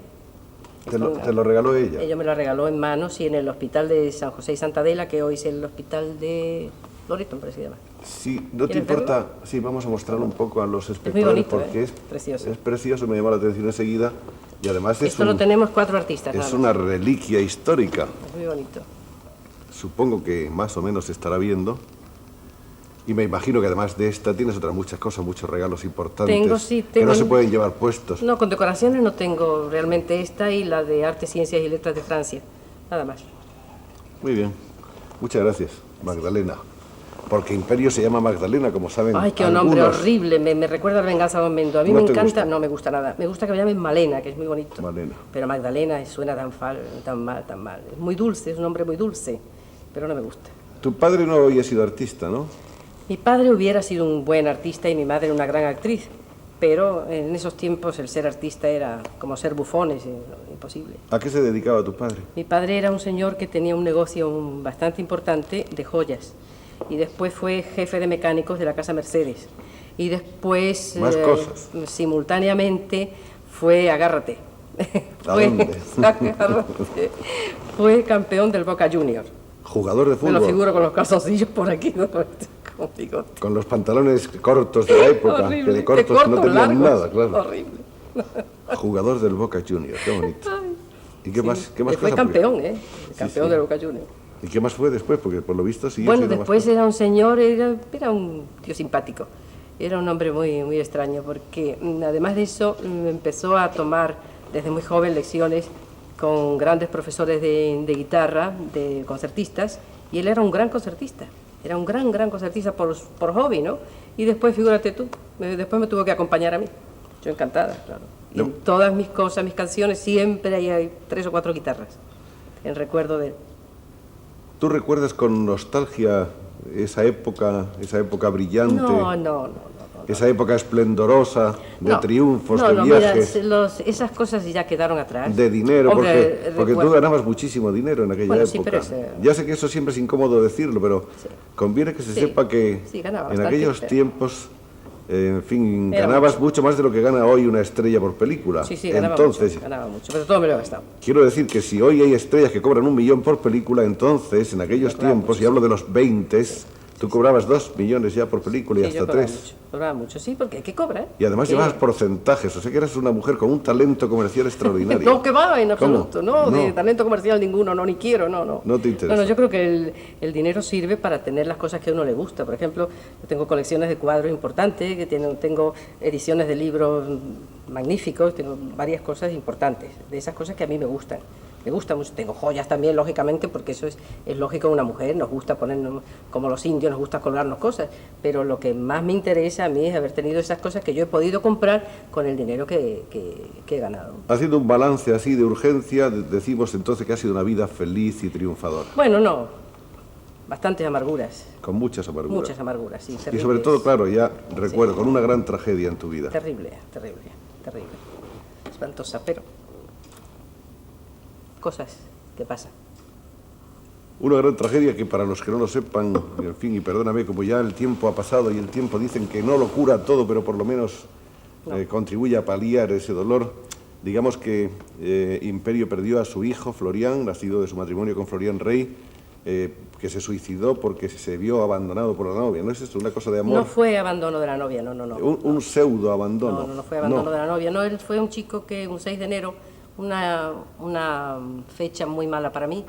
Te lo regaló ella. Ella me lo regaló en manos y en el hospital de San José y Santa Adela, que hoy es el hospital de Loreto, me parece que se llama. Sí, ¿no te ¿Quieres importa? verlo? Sí, vamos a mostrarlo un poco a los muy espectadores bonito, porque Precioso. es precioso, me llama la atención enseguida y además Esto lo tenemos 4 artistas. es nada una más. reliquia histórica. Es muy bonito. Supongo que más o menos se estará viendo. Y me imagino que además de esta tienes otras muchas cosas, muchos regalos importantes que no se pueden llevar puestos. No, condecoraciones no tengo realmente, esta y la de Arte, Ciencias y Letras de Francia, nada más. Muy bien. Muchas gracias, Magdalena. Porque Imperio se llama Magdalena, como saben. Ay, qué nombre algunos. horrible, me recuerda a Venganza Don Mendo. A mí ¿No me te encanta, gusta? no me gusta nada. Me gusta que me llamen Malena, que es muy bonito. Malena. Pero Magdalena suena tan mal, tan mal. Es muy dulce, es un nombre muy dulce, pero no me gusta. Tu padre no había sido artista, ¿no? Mi padre hubiera sido un buen artista y mi madre una gran actriz, pero en esos tiempos el ser artista era como ser bufones, imposible. ¿A qué se dedicaba tu padre? Mi padre era un señor que tenía un negocio bastante importante de joyas y después fue jefe de mecánicos de la Casa Mercedes y después Más cosas. simultáneamente fue, agárrate, ¿A dónde? agárrate, fue campeón del Boca Junior. Jugador de Me lo fútbol. figuro con los calzoncillos por aquí, ¿no? Con bigote. Con los pantalones cortos de la época, Horrible, que de cortos no tenían largos, nada, claro. Horrible. Jugador del Boca Juniors, qué bonito. ¿Y qué más Fue cosas? campeón, campeón sí. del Boca Junior. ¿Y qué más fue después? Porque por lo visto sí. Bueno, después era un señor, era un tío simpático. Era un hombre muy extraño, porque además de eso empezó a tomar desde muy joven lecciones con grandes profesores de guitarra, de concertistas, y él era un gran concertista. Era un gran concertista por hobby, ¿no? Y después, figúrate tú, después me tuvo que acompañar a mí. Yo encantada, claro. Y en todas mis cosas, mis canciones, siempre hay 3 o 4 guitarras en recuerdo de él. ¿Tú recuerdas con nostalgia esa época brillante? No. Esa época esplendorosa de No, triunfos, no, de no, viajes, mira, esas cosas ya quedaron atrás. de dinero, Hombre, porque tú recuerdo- ganabas muchísimo dinero en aquella Bueno, época. sí, pero Ya sé que eso siempre es incómodo decirlo, pero Sí. conviene que se Sí, sepa que sí, ganaba en bastante, aquellos pero- tiempos, en fin, Era ganabas mucho más de lo que gana hoy una estrella por película. Sí, ganaba Entonces, mucho, pero todo me lo he gastado. quiero decir que si hoy hay estrellas que cobran 1 millón por película, entonces, en aquellos Claro, tiempos, sí, y hablo de los 20, Tú cobrabas 2 millones ya por película y Sí, yo hasta cobraba 3. mucho, cobraba mucho, sí, porque hay que cobrar. Y además ¿Qué? llevabas porcentajes, o sea que eras una mujer con un talento comercial extraordinario. No, que va, en absoluto, ¿Cómo? no, de talento comercial ninguno, no, ni quiero, no, no. No te interesa. No, yo creo que el dinero sirve para tener las cosas que a uno le gusta. Por ejemplo, yo tengo colecciones de cuadros importantes, tengo ediciones de libros magníficos, tengo varias cosas importantes, de esas cosas que a mí me gustan. Me gusta mucho, tengo joyas también, lógicamente, porque eso es lógico en una mujer, nos gusta ponernos, como los indios, nos gusta colgarnos cosas, pero lo que más me interesa a mí es haber tenido esas cosas que yo he podido comprar con el dinero que he ganado. Haciendo un balance así de urgencia, decimos entonces que ha sido una vida feliz y triunfadora. Bueno, no, bastantes amarguras. Con muchas amarguras. Muchas amarguras, sí, Y terribles. sobre todo, claro, ya recuerdo, con una gran tragedia en tu vida. Terrible, terrible, terrible. Espantosa, pero cosas que pasan. Una gran tragedia que para los que no lo sepan, en fin, y perdóname, como ya el tiempo ha pasado y el tiempo dicen que no lo cura todo, pero por lo menos contribuye a paliar ese dolor. Digamos que Imperio perdió a su hijo, Florián, nacido de su matrimonio con Florián Rey, que se suicidó porque se vio abandonado por la novia. ¿No es esto una cosa de amor? No fue abandono de la novia, no. Un pseudo abandono. No fue abandono de la novia. No, él fue un chico que un 6 de enero, una fecha muy mala para mí,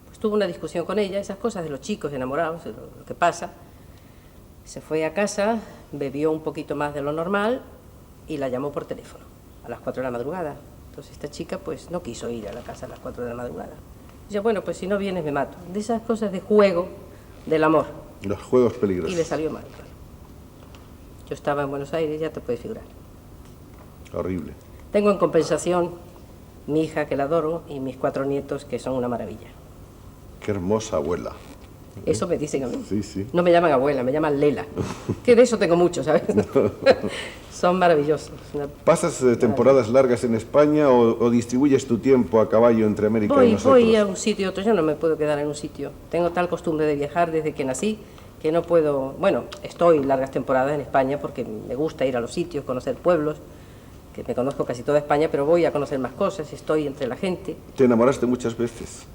pues tuvo una discusión con ella, esas cosas de los chicos enamorados, lo que pasa. Se fue a casa, bebió un poquito más de lo normal y la llamó por teléfono a las 4 de la madrugada. Entonces esta chica pues no quiso ir a la casa a las 4 de la madrugada. Dice, bueno, pues si no vienes me mato. De esas cosas de juego del amor. Los juegos peligrosos. Y le salió mal, claro. Yo estaba en Buenos Aires, ya te puedes figurar. Horrible. Tengo en compensación mi hija, que la adoro, y mis 4 nietos, que son una maravilla. Qué hermosa abuela. Eso me dicen a mí. Sí, sí. No me llaman abuela, me llaman Lela. Que de eso tengo mucho, ¿sabes? Son maravillosos. ¿Pasas temporadas largas en España o distribuyes tu tiempo a caballo entre América y nosotros? Voy a un sitio y otro, yo no me puedo quedar en un sitio. Tengo tal costumbre de viajar desde que nací que no puedo... Bueno, estoy largas temporadas en España porque me gusta ir a los sitios, conocer pueblos, que me conozco casi toda España, pero voy a conocer más cosas, estoy entre la gente. ¿Te enamoraste muchas veces?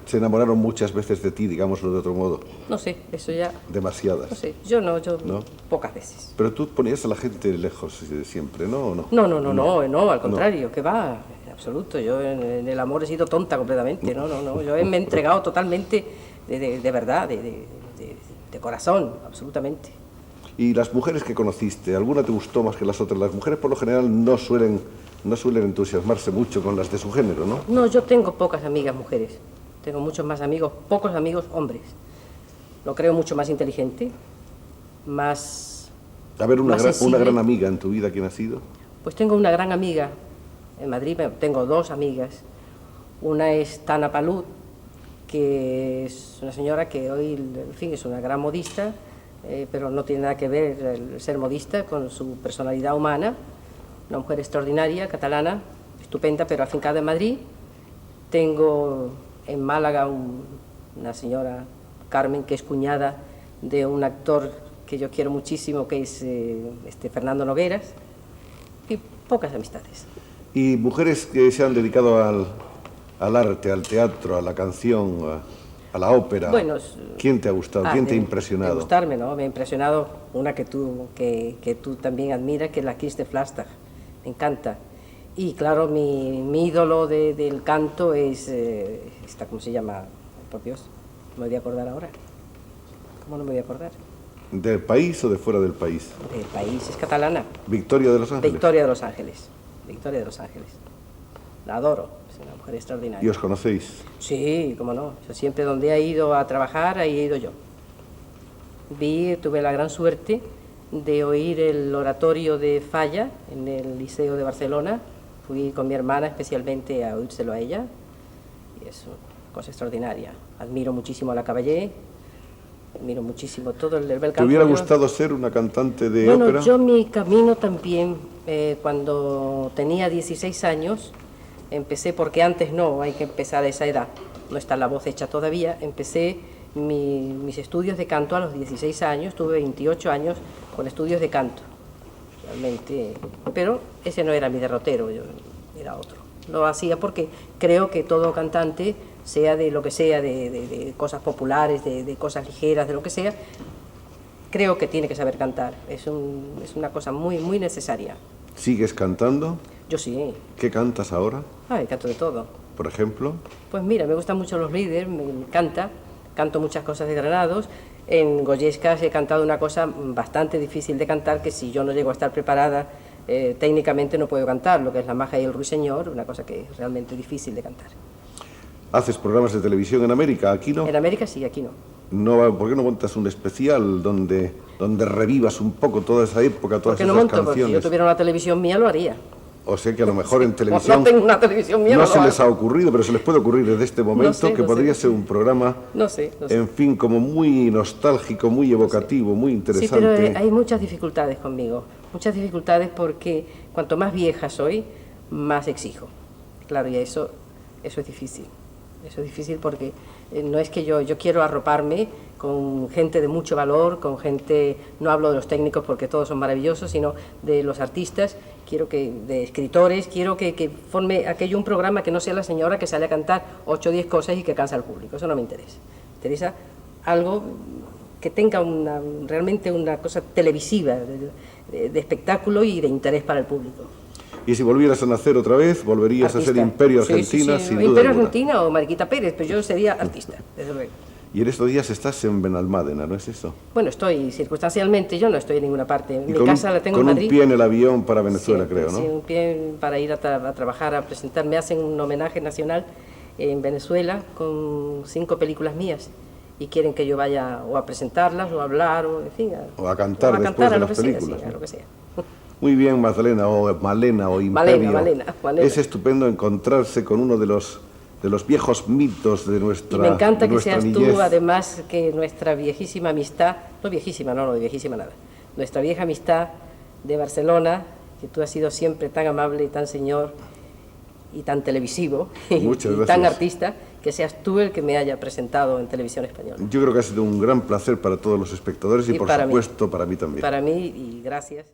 ¿Se enamoraron muchas veces de ti, digámoslo de otro modo? No sé, eso ya... Demasiadas. No sé, yo no, ¿No? Pocas veces. Pero tú ponías a la gente lejos siempre, ¿no? ¿O no? No, al contrario, que va, en absoluto. Yo en el amor he sido tonta completamente, no. Yo me he entregado totalmente de verdad, de corazón, absolutamente. ¿Y las mujeres que conociste, alguna te gustó más que las otras? Las mujeres por lo general no suelen entusiasmarse mucho con las de su género, ¿no? No, yo tengo pocas amigas mujeres. Tengo muchos más amigos, pocos amigos hombres. Lo creo mucho más inteligente, más... A ver, una sensible. gran amiga en tu vida, ¿quién ha sido? Pues tengo una gran amiga en Madrid, tengo 2 amigas. Una es Tana Palud, que es una señora que hoy, en fin, es una gran modista, pero no tiene nada que ver el ser modista con su personalidad humana. Una mujer extraordinaria, catalana, estupenda, pero afincada en Madrid. Tengo en Málaga una señora, Carmen, que es cuñada de un actor que yo quiero muchísimo, que es Fernando Nogueras, y pocas amistades. ¿Y mujeres que se han dedicado al arte, al teatro, a la canción, a la ópera? Bueno, ¿quién te ha gustado? ¿Quién te ha impresionado? De gustarme, ¿no? Me ha impresionado una que tú también admiras, que es la Kirsten Flastag. Me encanta. Y claro, mi ídolo del canto es esta, ¿cómo se llama? Por Dios, no me voy a acordar ahora. ¿Cómo no me voy a acordar? ¿Del país o de fuera del país? Del país, es catalana. ¿Victoria de los Ángeles? Victoria de los Ángeles. Victoria de los Ángeles. La adoro, es una mujer extraordinaria. ¿Y os conocéis? Sí, cómo no. Yo siempre donde he ido a trabajar, ahí he ido yo. Tuve la gran suerte de oír el oratorio de Falla en el Liceo de Barcelona. Fui con mi hermana especialmente a oírselo a ella. Y es una cosa extraordinaria. Admiro muchísimo a la Caballé, admiro muchísimo todo el bel canto. ¿Te hubiera gustado ser una cantante de ópera? Bueno, yo mi camino también, cuando tenía 16 años, empecé, porque antes no, hay que empezar a esa edad, no está la voz hecha todavía, empecé mis estudios de canto a los 16 años, tuve 28 años con estudios de canto, realmente, pero ese no era mi derrotero, era otro. Lo hacía porque creo que todo cantante sea de lo que sea, de cosas populares, de cosas ligeras, de lo que sea, creo que tiene que saber cantar. Es una cosa muy, muy necesaria. ¿Sigues cantando? Yo sí. ¿Qué cantas ahora, Ay, canto de todo. por ejemplo? Pues mira, me gustan mucho los líderes, me encanta. Canto muchas cosas de Granados. En Goyescas he cantado una cosa bastante difícil de cantar, que si yo no llego a estar preparada técnicamente no puedo cantar, lo que es La Maja y el Ruiseñor, una cosa que es realmente difícil de cantar. ¿Haces programas de televisión en América? ¿Aquí no? En América sí, aquí no. ¿Por qué no montas un especial donde revivas un poco toda esa época, todas ¿Por qué no esas monto? Porque si yo canciones? tuviera una televisión mía lo haría. O sea que a lo mejor en televisión No tengo una televisión mía, no no se lo les hago. ha ocurrido, pero se les puede ocurrir desde este momento que podría ser un programa, No sé. en fin, como muy nostálgico, muy evocativo, muy Sí, interesante. pero hay muchas dificultades conmigo. Muchas dificultades porque cuanto más vieja soy, más exijo. Claro, y eso es difícil. Eso es difícil porque no es que yo quiero arroparme con gente de mucho valor, con gente, no hablo de los técnicos porque todos son maravillosos, sino de los artistas, de escritores, quiero que forme aquello un programa que no sea la señora que sale a cantar 8 o 10 cosas y que cansa al público. Eso no me interesa. Me interesa algo que tenga realmente una cosa televisiva, de espectáculo y de interés para el público. Y si volvieras a nacer otra vez, volverías a ser Imperio Argentina, sin duda Imperio alguna. Argentina o Mariquita Pérez, pero yo sería artista, desde luego. Y en estos días estás en Benalmádena, ¿no es eso? Bueno, estoy circunstancialmente, yo no estoy en ninguna parte. Y Mi casa la tengo en Madrid. un pie en el avión para Venezuela, Siempre, creo, ¿no? Sí, un pie para ir a trabajar, a presentar. Me hacen un homenaje nacional en Venezuela con 5 películas mías y quieren que yo vaya o a presentarlas o a hablar o, en fin, O a cantar después de a lo las que películas, sea, sí, ¿no? a lo que sea. Muy bien, Magdalena, o Malena, o Imperio. Malena. Es estupendo encontrarse con uno de los viejos mitos de nuestra Y me encanta que nuestra seas niñez. tú, además, que nuestra viejísima amistad, no de viejísima nada, nuestra vieja amistad de Barcelona, que tú has sido siempre tan amable y tan señor y tan televisivo Muchas y gracias. tan artista, que seas tú el que me haya presentado en televisión española. Yo creo que ha sido un gran placer para todos los espectadores y por para mí. supuesto para mí también. Para mí, y gracias.